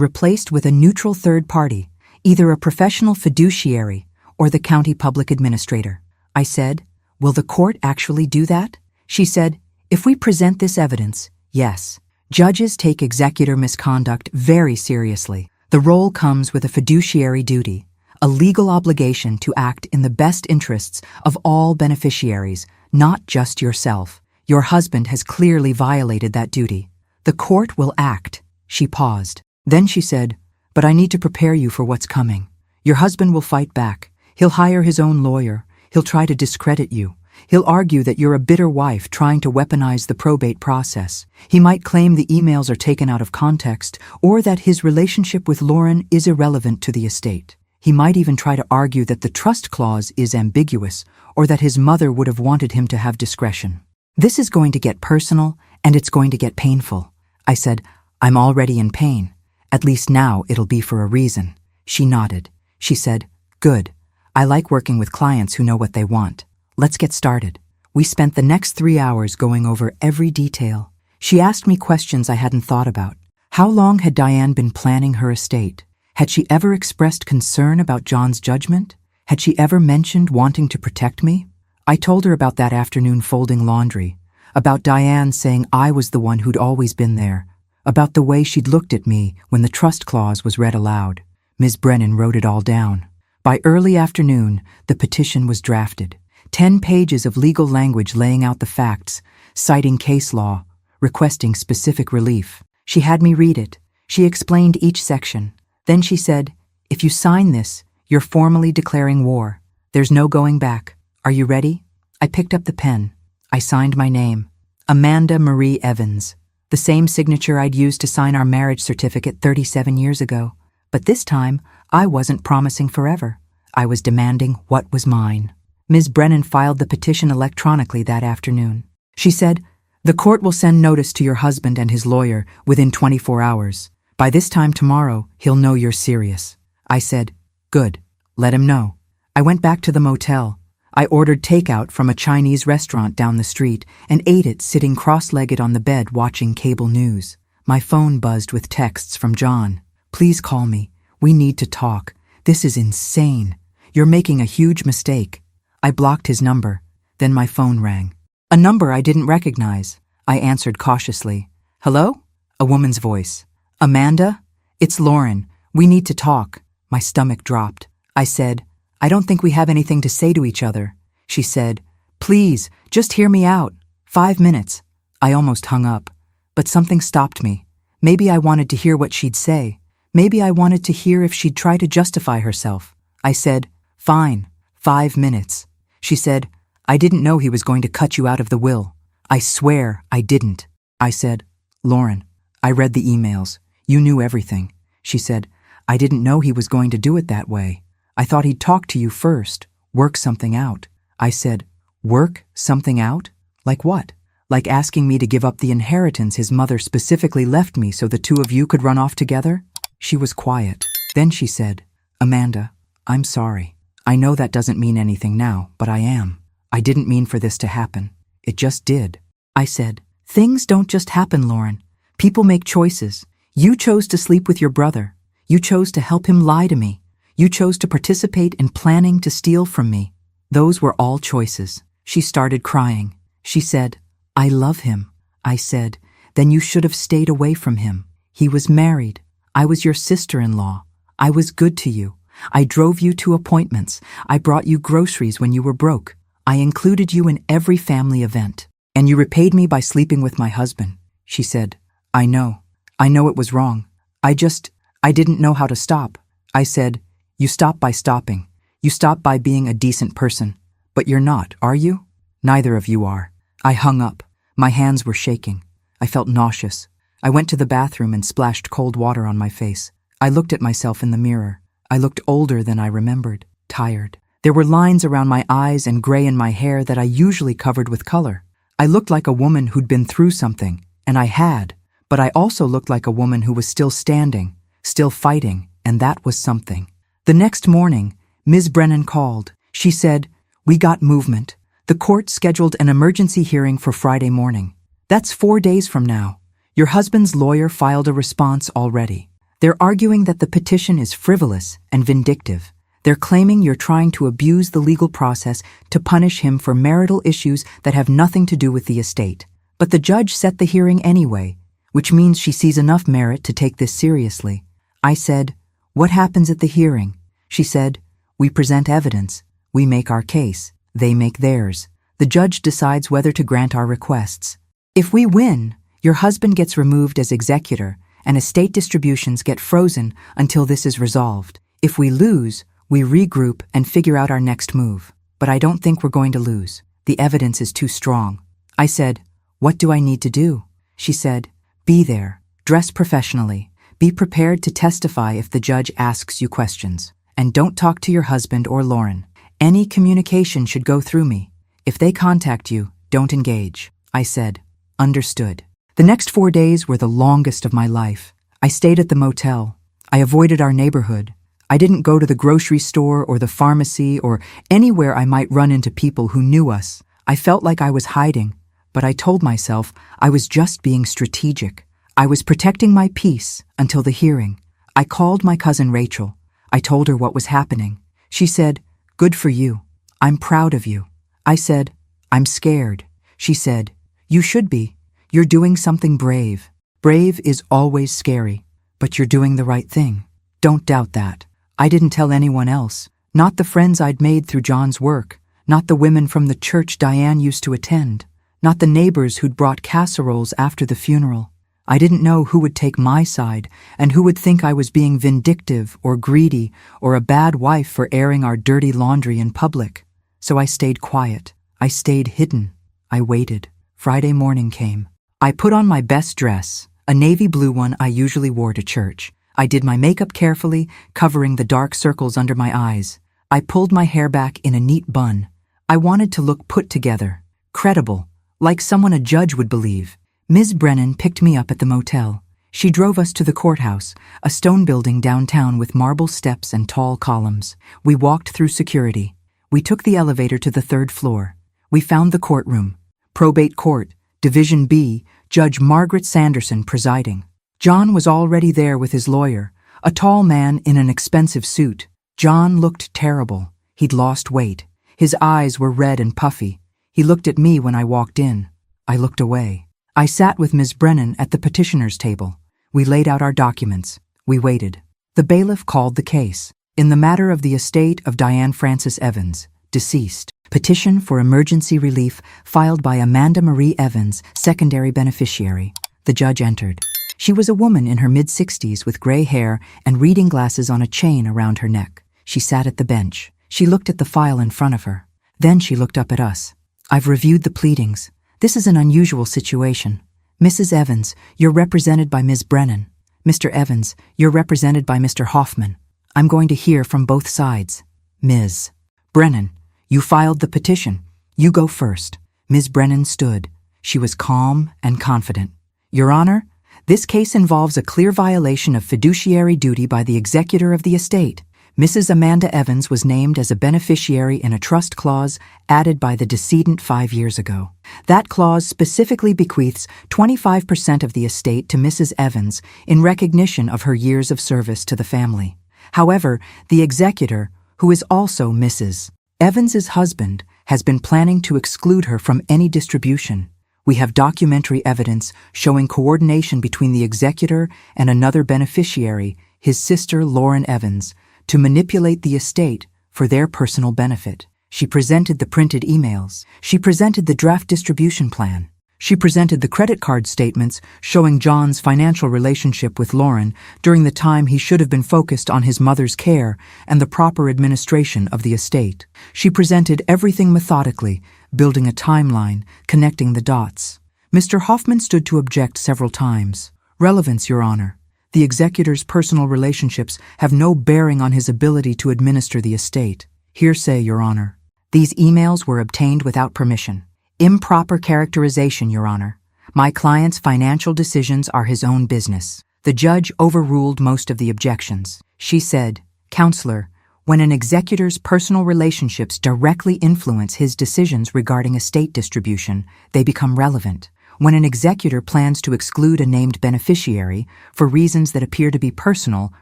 replaced with a neutral third party, either a professional fiduciary or the county public administrator. I said, "Will the court actually do that?" She said, "If we present this evidence, yes." Judges take executor misconduct very seriously. The role comes with a fiduciary duty, a legal obligation to act in the best interests of all beneficiaries, not just yourself. Your husband has clearly violated that duty. The court will act. She paused. Then she said, "But I need to prepare you for what's coming. Your husband will fight back. He'll hire his own lawyer. He'll try to discredit you. He'll argue that you're a bitter wife trying to weaponize the probate process. He might claim the emails are taken out of context or that his relationship with Lauren is irrelevant to the estate. He might even try to argue that the trust clause is ambiguous or that his mother would have wanted him to have discretion. This is going to get personal and it's going to get painful." I said, "I'm already in pain. At least now it'll be for a reason." She nodded. She said, "Good. I like working with clients who know what they want. Let's get started." We spent the next 3 hours going over every detail. She asked me questions I hadn't thought about. How long had Diane been planning her estate? Had she ever expressed concern about Jhon's judgment? Had she ever mentioned wanting to protect me? I told her about that afternoon folding laundry, about Diane saying I was the one who'd always been there, about the way she'd looked at me when the trust clause was read aloud. Ms. Brennan wrote it all down. By early afternoon, the petition was drafted. 10 pages of legal language laying out the facts, citing case law, requesting specific relief. She had me read it. She explained each section. Then she said, "If you sign this, you're formally declaring war. There's no going back. Are you ready?" I picked up the pen. I signed my name, Amanda Marie Evans, the same signature I'd used to sign our marriage certificate 37 years ago. But this time, I wasn't promising forever. I was demanding what was mine. Ms. Brennan filed the petition electronically that afternoon. She said, "The court will send notice to your husband and his lawyer within 24 hours. By this time tomorrow, he'll know you're serious." I said, "Good. Let him know." I went back to the motel. I ordered takeout from a Chinese restaurant down the street and ate it sitting cross-legged on the bed watching cable news. My phone buzzed with texts from Jhon. "Please call me. We need to talk. This is insane. You're making a huge mistake." I blocked his number. Then my phone rang. A number I didn't recognize. I answered cautiously. "Hello?" A woman's voice. "Amanda? It's Lauren. We need to talk." My stomach dropped. I said, "I don't think we have anything to say to each other." She said, "Please, just hear me out. 5 minutes." I almost hung up. But something stopped me. Maybe I wanted to hear what she'd say. Maybe I wanted to hear if she'd try to justify herself. I said, "Fine, 5 minutes." She said, "I didn't know he was going to cut you out of the will." I swear I didn't. I said, "Lauren, I read the emails. You knew everything." She said, "I didn't know he was going to do it that way. I thought he'd talk to you first, work something out." I said, "Work something out? Like what? Like asking me to give up the inheritance his mother specifically left me so the two of you could run off together?" She was quiet. Then she said, "Amanda, I'm sorry. I know that doesn't mean anything now, but I am. I didn't mean for this to happen. It just did." I said, "Things don't just happen, Lauren. People make choices. You chose to sleep with your brother. You chose to help him lie to me. You chose to participate in planning to steal from me. Those were all choices." She started crying. She said, "I love him." I said, "Then you should have stayed away from him. He was married. I was your sister-in-law. I was good to you. I drove you to appointments. I brought you groceries when you were broke. I included you in every family event. And you repaid me by sleeping with my husband." She said, "I know. I know it was wrong. I didn't know how to stop." I said, "You stop by stopping. You stop by being a decent person. But you're not, are you? Neither of you are." I hung up. My hands were shaking. I felt nauseous. I went to the bathroom and splashed cold water on my face. I looked at myself in the mirror. I looked older than I remembered, tired. There were lines around my eyes and gray in my hair that I usually covered with color. I looked like a woman who'd been through something, and I had, but I also looked like a woman who was still standing, still fighting, and that was something. The next morning, Ms. Brennan called. She said, "We got movement. The court scheduled an emergency hearing for Friday morning. That's 4 days from now. Your husband's lawyer filed a response already. They're arguing that the petition is frivolous and vindictive. They're claiming you're trying to abuse the legal process to punish him for marital issues that have nothing to do with the estate. But the judge set the hearing anyway, which means she sees enough merit to take this seriously." I said, "What happens at the hearing?" She said, "We present evidence. We make our case. They make theirs. The judge decides whether to grant our requests. If we win, your husband gets removed as executor, and estate distributions get frozen until this is resolved. If we lose, we regroup and figure out our next move. But I don't think we're going to lose. The evidence is too strong." I said, "What do I need to do?" She said, "Be there. Dress professionally. Be prepared to testify if the judge asks you questions. And don't talk to your husband or Lauren. Any communication should go through me. If they contact you, don't engage." I said, "Understood." The next 4 days were the longest of my life. I stayed at the motel. I avoided our neighborhood. I didn't go to the grocery store or the pharmacy or anywhere I might run into people who knew us. I felt like I was hiding, but I told myself I was just being strategic. I was protecting my peace until the hearing. I called my cousin Rachel. I told her what was happening. She said, "Good for you. I'm proud of you." I said, "I'm scared." She said, "You should be. You're doing something brave. Brave is always scary, but you're doing the right thing. Don't doubt that." I didn't tell anyone else, not the friends I'd made through Jhon's work, not the women from the church Diane used to attend, not the neighbors who'd brought casseroles after the funeral. I didn't know who would take my side and who would think I was being vindictive or greedy or a bad wife for airing our dirty laundry in public. So I stayed quiet. I stayed hidden. I waited. Friday morning came. I put on my best dress, a navy blue one I usually wore to church. I did my makeup carefully, covering the dark circles under my eyes. I pulled my hair back in a neat bun. I wanted to look put together, credible, like someone a judge would believe. Ms. Brennan picked me up at the motel. She drove us to the courthouse, a stone building downtown with marble steps and tall columns. We walked through security. We took the elevator to the 3rd floor. We found the courtroom. Probate Court, Division B, Judge Margaret Sanderson presiding. Jhon was already there with his lawyer, a tall man in an expensive suit. Jhon looked terrible. He'd lost weight. His eyes were red and puffy. He looked at me when I walked in. I looked away. I sat with Ms. Brennan at the petitioner's table. We laid out our documents. We waited. The bailiff called the case. In the matter of the estate of Diane Frances Evans, deceased. Petition for emergency relief filed by Amanda Marie Evans, secondary beneficiary. The judge entered. She was a woman in her mid-60s with gray hair and reading glasses on a chain around her neck. She sat at the bench. She looked at the file in front of her. Then she looked up at us. "I've reviewed the pleadings. This is an unusual situation. Mrs. Evans, you're represented by Ms. Brennan. Mr. Evans, you're represented by Mr. Hoffman. I'm going to hear from both sides. Ms. Brennan, you filed the petition. You go first." Ms. Brennan stood. She was calm and confident. "Your Honor, this case involves a clear violation of fiduciary duty by the executor of the estate. Mrs. Amanda Evans was named as a beneficiary in a trust clause added by the decedent 5 years ago. That clause specifically bequeaths 25% of the estate to Mrs. Evans in recognition of her years of service to the family. However, the executor, who is also Mrs. Evans's husband, has been planning to exclude her from any distribution. We have documentary evidence showing coordination between the executor and another beneficiary, his sister Lauren Evans, to manipulate the estate for their personal benefit. She presented the printed emails. She presented the draft distribution plan. She presented the credit card statements showing Jhon's financial relationship with Lauren during the time he should have been focused on his mother's care and the proper administration of the estate. She presented everything methodically, building a timeline, connecting the dots. Mr. Hoffman stood to object several times. "Relevance, Your Honor. The executor's personal relationships have no bearing on his ability to administer the estate. Hearsay, Your Honor. These emails were obtained without permission. Improper characterization, Your Honor. My client's financial decisions are his own business. The judge overruled most of the objections. She said, "Counselor, when an executor's personal relationships directly influence his decisions regarding estate distribution, they become relevant. When an executor plans to exclude a named beneficiary for reasons that appear to be personal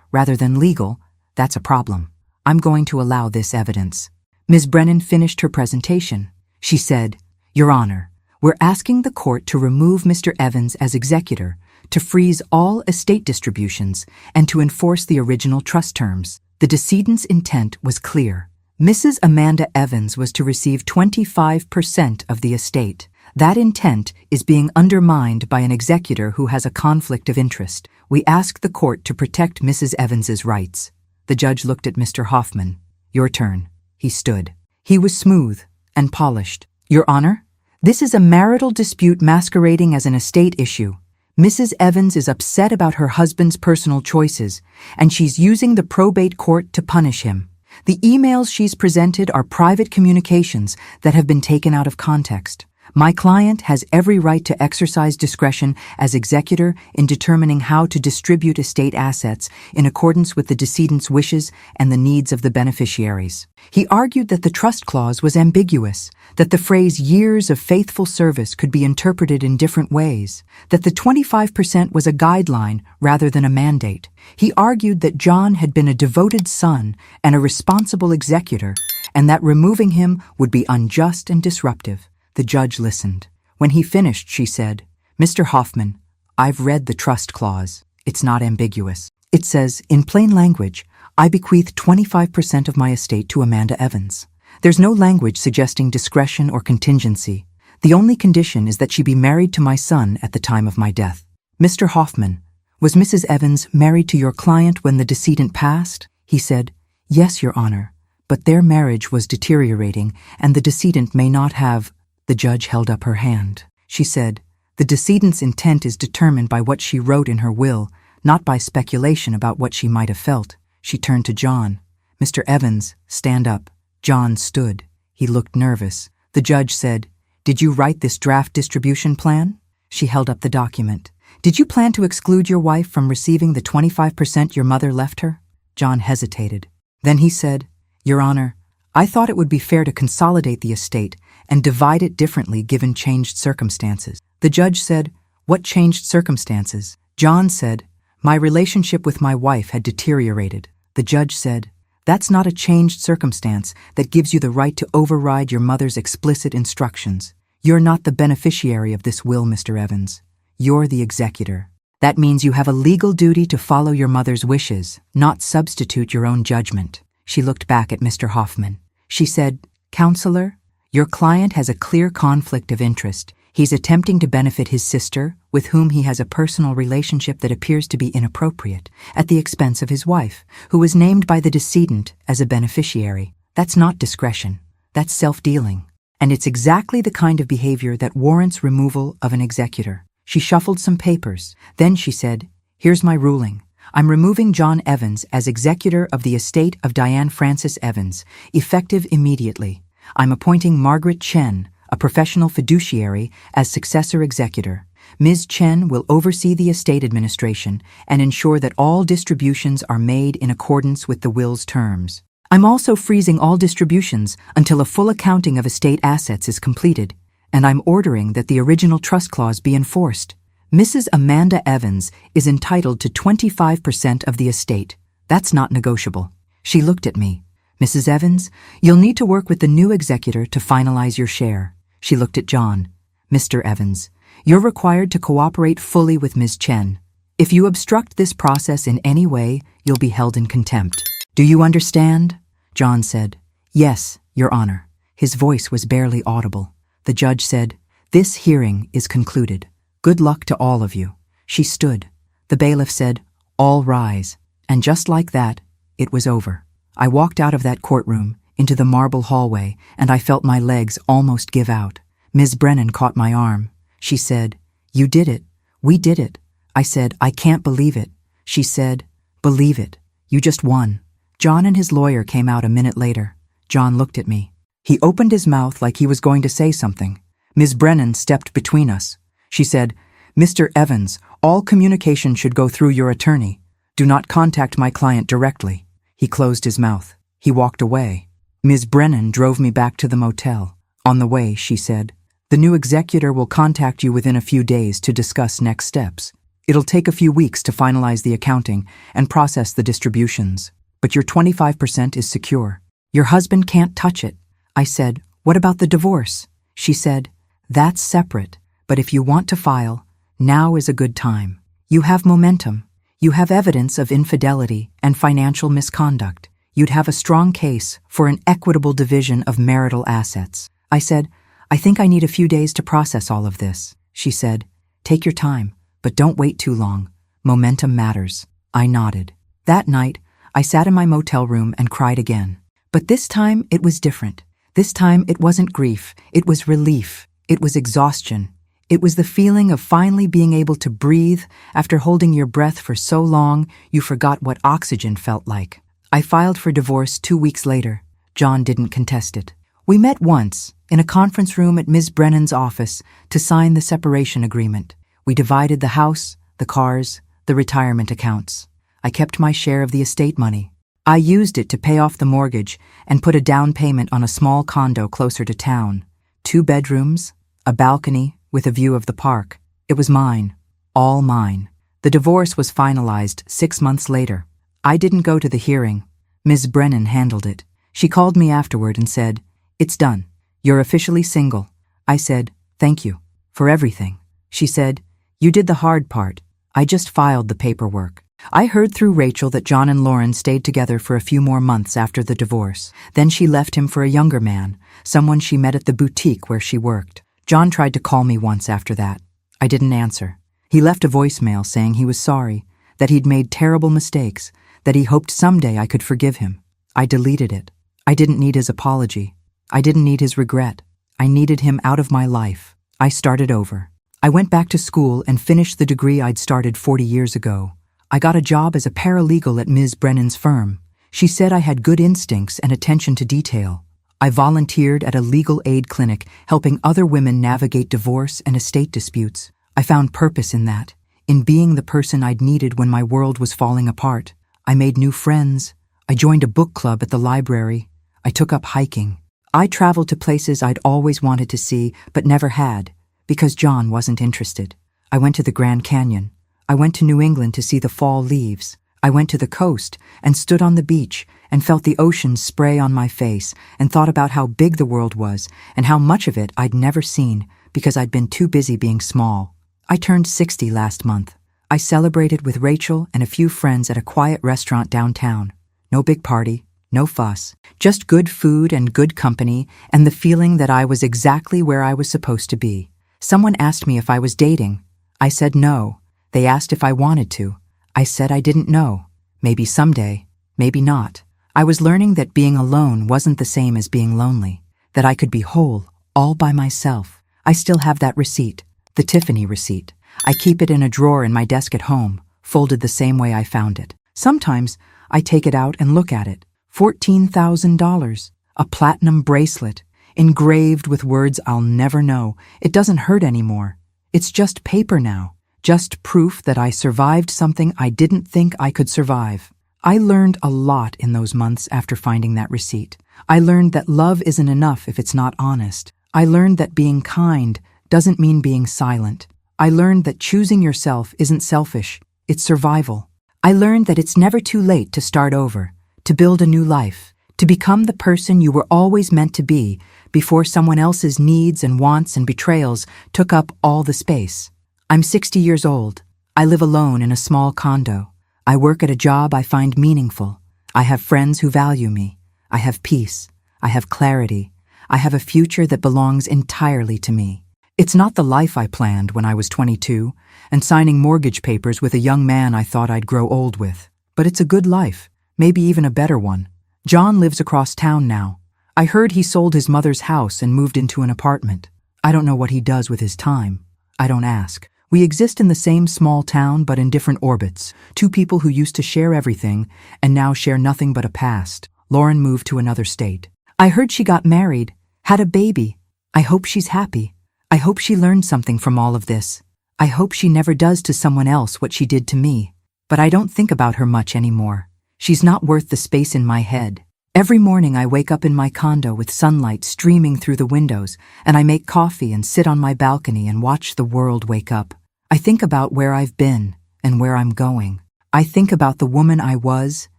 rather than legal, that's a problem. I'm going to allow this evidence." Ms. Brennan finished her presentation. She said, "Your Honor, we're asking the court to remove Mr. Evans as executor, to freeze all estate distributions, and to enforce the original trust terms. The decedent's intent was clear. Mrs. Amanda Evans was to receive 25% of the estate. That intent is being undermined by an executor who has a conflict of interest. We ask the court to protect Mrs. Evans's rights." The judge looked at Mr. Hoffman. "Your turn." He stood. He was smooth and polished. "Your Honor, this is a marital dispute masquerading as an estate issue. Mrs. Evans is upset about her husband's personal choices, and she's using the probate court to punish him. The emails she's presented are private communications that have been taken out of context. My client has every right to exercise discretion as executor in determining how to distribute estate assets in accordance with the decedent's wishes and the needs of the beneficiaries." He argued that the trust clause was ambiguous, that the phrase "years of faithful service" could be interpreted in different ways, that the 25% was a guideline rather than a mandate. He argued that Jhon had been a devoted son and a responsible executor, and that removing him would be unjust and disruptive. The judge listened. When he finished, she said, "Mr. Hoffman, I've read the trust clause. It's not ambiguous. It says, in plain language, I bequeath 25% of my estate to Amanda Evans. There's no language suggesting discretion or contingency. The only condition is that she be married to my son at the time of my death." "Mr. Hoffman, was Mrs. Evans married to your client when the decedent passed?" He said, "Yes, Your Honor, but their marriage was deteriorating and the decedent may not have—" The judge held up her hand. She said, "The decedent's intent is determined by what she wrote in her will, not by speculation about what she might have felt." She turned to Jhon. "Mr. Evans, stand up." Jhon stood. He looked nervous. The judge said, "Did you write this draft distribution plan?" She held up the document. "Did you plan to exclude your wife from receiving the 25% your mother left her?" Jhon hesitated. Then he said, "Your Honor, I thought it would be fair to consolidate the estate and divide it differently given changed circumstances." The judge said, "What changed circumstances?" Jhon said, "My relationship with my wife had deteriorated." The judge said, "That's not a changed circumstance that gives you the right to override your mother's explicit instructions. You're not the beneficiary of this will, Mr. Evans. You're the executor. That means you have a legal duty to follow your mother's wishes, not substitute your own judgment." She looked back at Mr. Hoffman. She said, "Counselor, your client has a clear conflict of interest. He's attempting to benefit his sister, with whom he has a personal relationship that appears to be inappropriate, at the expense of his wife, who was named by the decedent as a beneficiary. That's not discretion. That's self-dealing. And it's exactly the kind of behavior that warrants removal of an executor." She shuffled some papers. Then she said, "Here's my ruling. I'm removing Jhon Evans as executor of the estate of Diane Frances Evans, effective immediately. I'm appointing Margaret Chen, a professional fiduciary, as successor executor. Ms. Chen will oversee the estate administration and ensure that all distributions are made in accordance with the will's terms. I'm also freezing all distributions until a full accounting of estate assets is completed, and I'm ordering that the original trust clause be enforced. Mrs. Amanda Evans is entitled to 25% of the estate. That's not negotiable." She looked at me. "Mrs. Evans, you'll need to work with the new executor to finalize your share." She looked at Jhon. "Mr. Evans, you're required to cooperate fully with Ms. Chen. If you obstruct this process in any way, you'll be held in contempt. Do you understand?" Jhon said, "Yes, Your Honor." His voice was barely audible. The judge said, "This hearing is concluded. Good luck to all of you." She stood. The bailiff said, "All rise." And just like that, it was over. I walked out of that courtroom, into the marble hallway, and I felt my legs almost give out. Ms. Brennan caught my arm. She said, "You did it. We did it." I said, "I can't believe it." She said, "Believe it. You just won." Jhon and his lawyer came out a minute later. Jhon looked at me. He opened his mouth like he was going to say something. Ms. Brennan stepped between us. She said, "Mr. Evans, All communication should go through your attorney. Do not contact my client directly." He closed his mouth. He walked away. Ms. Brennan drove me back to the motel. On the way, she said, "The new executor will contact you within a few days to discuss next steps. It'll take a few weeks to finalize the accounting and process the distributions, but your 25% is secure. Your husband can't touch it." I said, "What about the divorce?" She said, "That's separate, but if you want to file, now is a good time. You have momentum. You have evidence of infidelity and financial misconduct. You'd have a strong case for an equitable division of marital assets." I said, "I think I need a few days to process all of this." She said, "Take your time, but don't wait too long. Momentum matters." I nodded. That night, I sat in my motel room and cried again. But this time, it was different. This time, it wasn't grief. It was relief. It was exhaustion. It was the feeling of finally being able to breathe after holding your breath for so long you forgot what oxygen felt like. I filed for divorce 2 weeks later. Jhon didn't contest it. We met once, in a conference room at Ms. Brennan's office, to sign the separation agreement. We divided the house, the cars, the retirement accounts. I kept my share of the estate money. I used it to pay off the mortgage and put a down payment on a small condo closer to town. 2 bedrooms, a balcony with a view of the park. It was mine, all mine. The divorce was finalized 6 months later. I didn't go to the hearing. Ms. Brennan handled it. She called me afterward and said, "It's done. You're officially single." I said, "Thank you for everything." She said, "You did the hard part. I just filed the paperwork." I heard through Rachel that Jhon and Lauren stayed together for a few more months after the divorce. Then she left him for a younger man, someone she met at the boutique where she worked. Jhon tried to call me once after that. I didn't answer. He left a voicemail saying he was sorry, that he'd made terrible mistakes, that he hoped someday I could forgive him. I deleted it. I didn't need his apology. I didn't need his regret. I needed him out of my life. I started over. I went back to school and finished the degree I'd started 40 years ago. I got a job as a paralegal at Ms. Brennan's firm. She said I had good instincts and attention to detail. I volunteered at a legal aid clinic helping other women navigate divorce and estate disputes. I found purpose in that, in being the person I'd needed when my world was falling apart. I made new friends. I joined a book club at the library. I took up hiking. I traveled to places I'd always wanted to see but never had, because Jhon wasn't interested. I went to the Grand Canyon. I went to New England to see the fall leaves. I went to the coast and stood on the beach and felt the ocean spray on my face and thought about how big the world was and how much of it I'd never seen because I'd been too busy being small. I turned 60 last month. I celebrated with Rachel and a few friends at a quiet restaurant downtown. No big party, no fuss, just good food and good company and the feeling that I was exactly where I was supposed to be. Someone asked me if I was dating. I said no. They asked if I wanted to. I said I didn't know. Maybe someday, maybe not. I was learning that being alone wasn't the same as being lonely, that I could be whole, all by myself. I still have that receipt, the Tiffany receipt. I keep it in a drawer in my desk at home, folded the same way I found it. Sometimes I take it out and look at it. $14,000, a platinum bracelet, engraved with words I'll never know. It doesn't hurt anymore. It's just paper now. Just proof that I survived something I didn't think I could survive. I learned a lot in those months after finding that receipt. I learned that love isn't enough if it's not honest. I learned that being kind doesn't mean being silent. I learned that choosing yourself isn't selfish, it's survival. I learned that it's never too late to start over, to build a new life, to become the person you were always meant to be before someone else's needs and wants and betrayals took up all the space. I'm 60 years old. I live alone in a small condo. I work at a job I find meaningful. I have friends who value me. I have peace. I have clarity. I have a future that belongs entirely to me. It's not the life I planned when I was 22 and signing mortgage papers with a young man I thought I'd grow old with. But it's a good life, maybe even a better one. Jhon lives across town now. I heard he sold his mother's house and moved into an apartment. I don't know what he does with his time. I don't ask. We exist in the same small town but in different orbits, 2 people who used to share everything and now share nothing but a past. Lauren moved to another state. I heard she got married, had a baby. I hope she's happy. I hope she learned something from all of this. I hope she never does to someone else what she did to me. But I don't think about her much anymore. She's not worth the space in my head. Every morning I wake up in my condo with sunlight streaming through the windows, and I make coffee and sit on my balcony and watch the world wake up. I think about where I've been and where I'm going. I think about the woman I was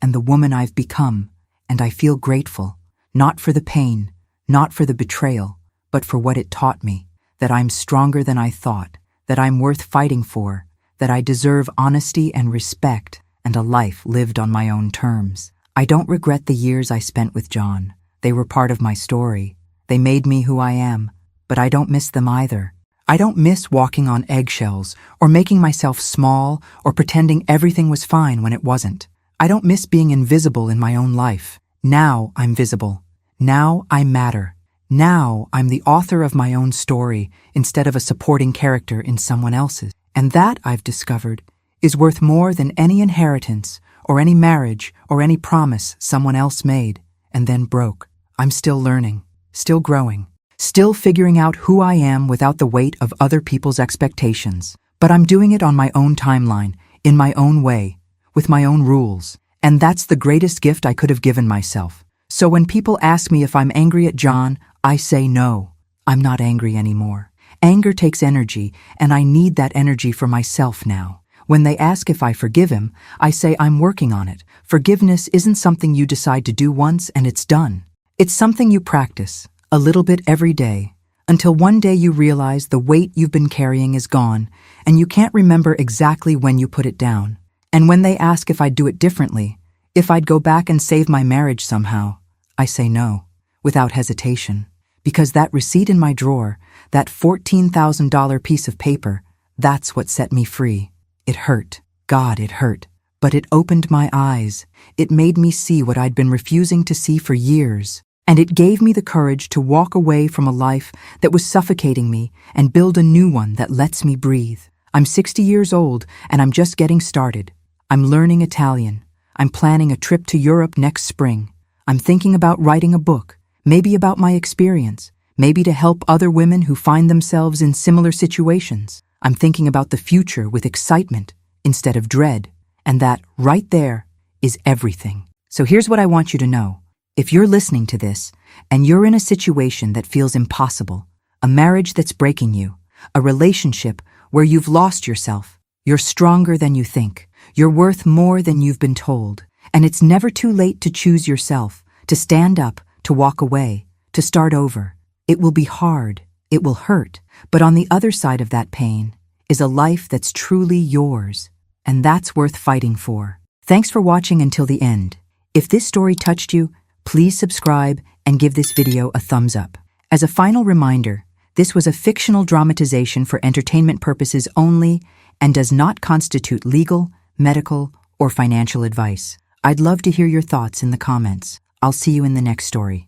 and the woman I've become, and I feel grateful, not for the pain, not for the betrayal, but for what it taught me, that I'm stronger than I thought, that I'm worth fighting for, that I deserve honesty and respect and a life lived on my own terms. I don't regret the years I spent with Jhon. They were part of my story. They made me who I am, but I don't miss them either. I don't miss walking on eggshells or making myself small or pretending everything was fine when it wasn't. I don't miss being invisible in my own life. Now I'm visible. Now I matter. Now I'm the author of my own story instead of a supporting character in someone else's. And that, I've discovered, is worth more than any inheritance or any marriage or any promise someone else made and then broke. I'm still learning, still growing, still figuring out who I am without the weight of other people's expectations. But I'm doing it on my own timeline, in my own way, with my own rules. And that's the greatest gift I could have given myself. So when people ask me if I'm angry at Jhon, I say no, I'm not angry anymore. Anger takes energy, and I need that energy for myself now. When they ask if I forgive him, I say I'm working on it. Forgiveness isn't something you decide to do once and it's done. It's something you practice, a little bit every day, until one day you realize the weight you've been carrying is gone, and you can't remember exactly when you put it down. And when they ask if I'd do it differently, if I'd go back and save my marriage somehow, I say no, without hesitation. Because that receipt in my drawer, that $14,000 piece of paper, that's what set me free. It hurt. God, it hurt. But it opened my eyes. It made me see what I'd been refusing to see for years. And it gave me the courage to walk away from a life that was suffocating me and build a new one that lets me breathe. I'm 60 years old and I'm just getting started. I'm learning Italian. I'm planning a trip to Europe next spring. I'm thinking about writing a book. Maybe about my experience, maybe to help other women who find themselves in similar situations. I'm thinking about the future with excitement instead of dread, and that, right there, is everything. So here's what I want you to know. If you're listening to this, and you're in a situation that feels impossible, a marriage that's breaking you, a relationship where you've lost yourself, you're stronger than you think, you're worth more than you've been told, and it's never too late to choose yourself, to stand up, to walk away, to start over. It will be hard, it will hurt, but on the other side of that pain is a life that's truly yours, and that's worth fighting for. Thanks for watching until the end. If this story touched you, please subscribe and give this video a thumbs up. As a final reminder, this was a fictional dramatization for entertainment purposes only and does not constitute legal, medical, or financial advice. I'd love to hear your thoughts in the comments. I'll see you in the next story.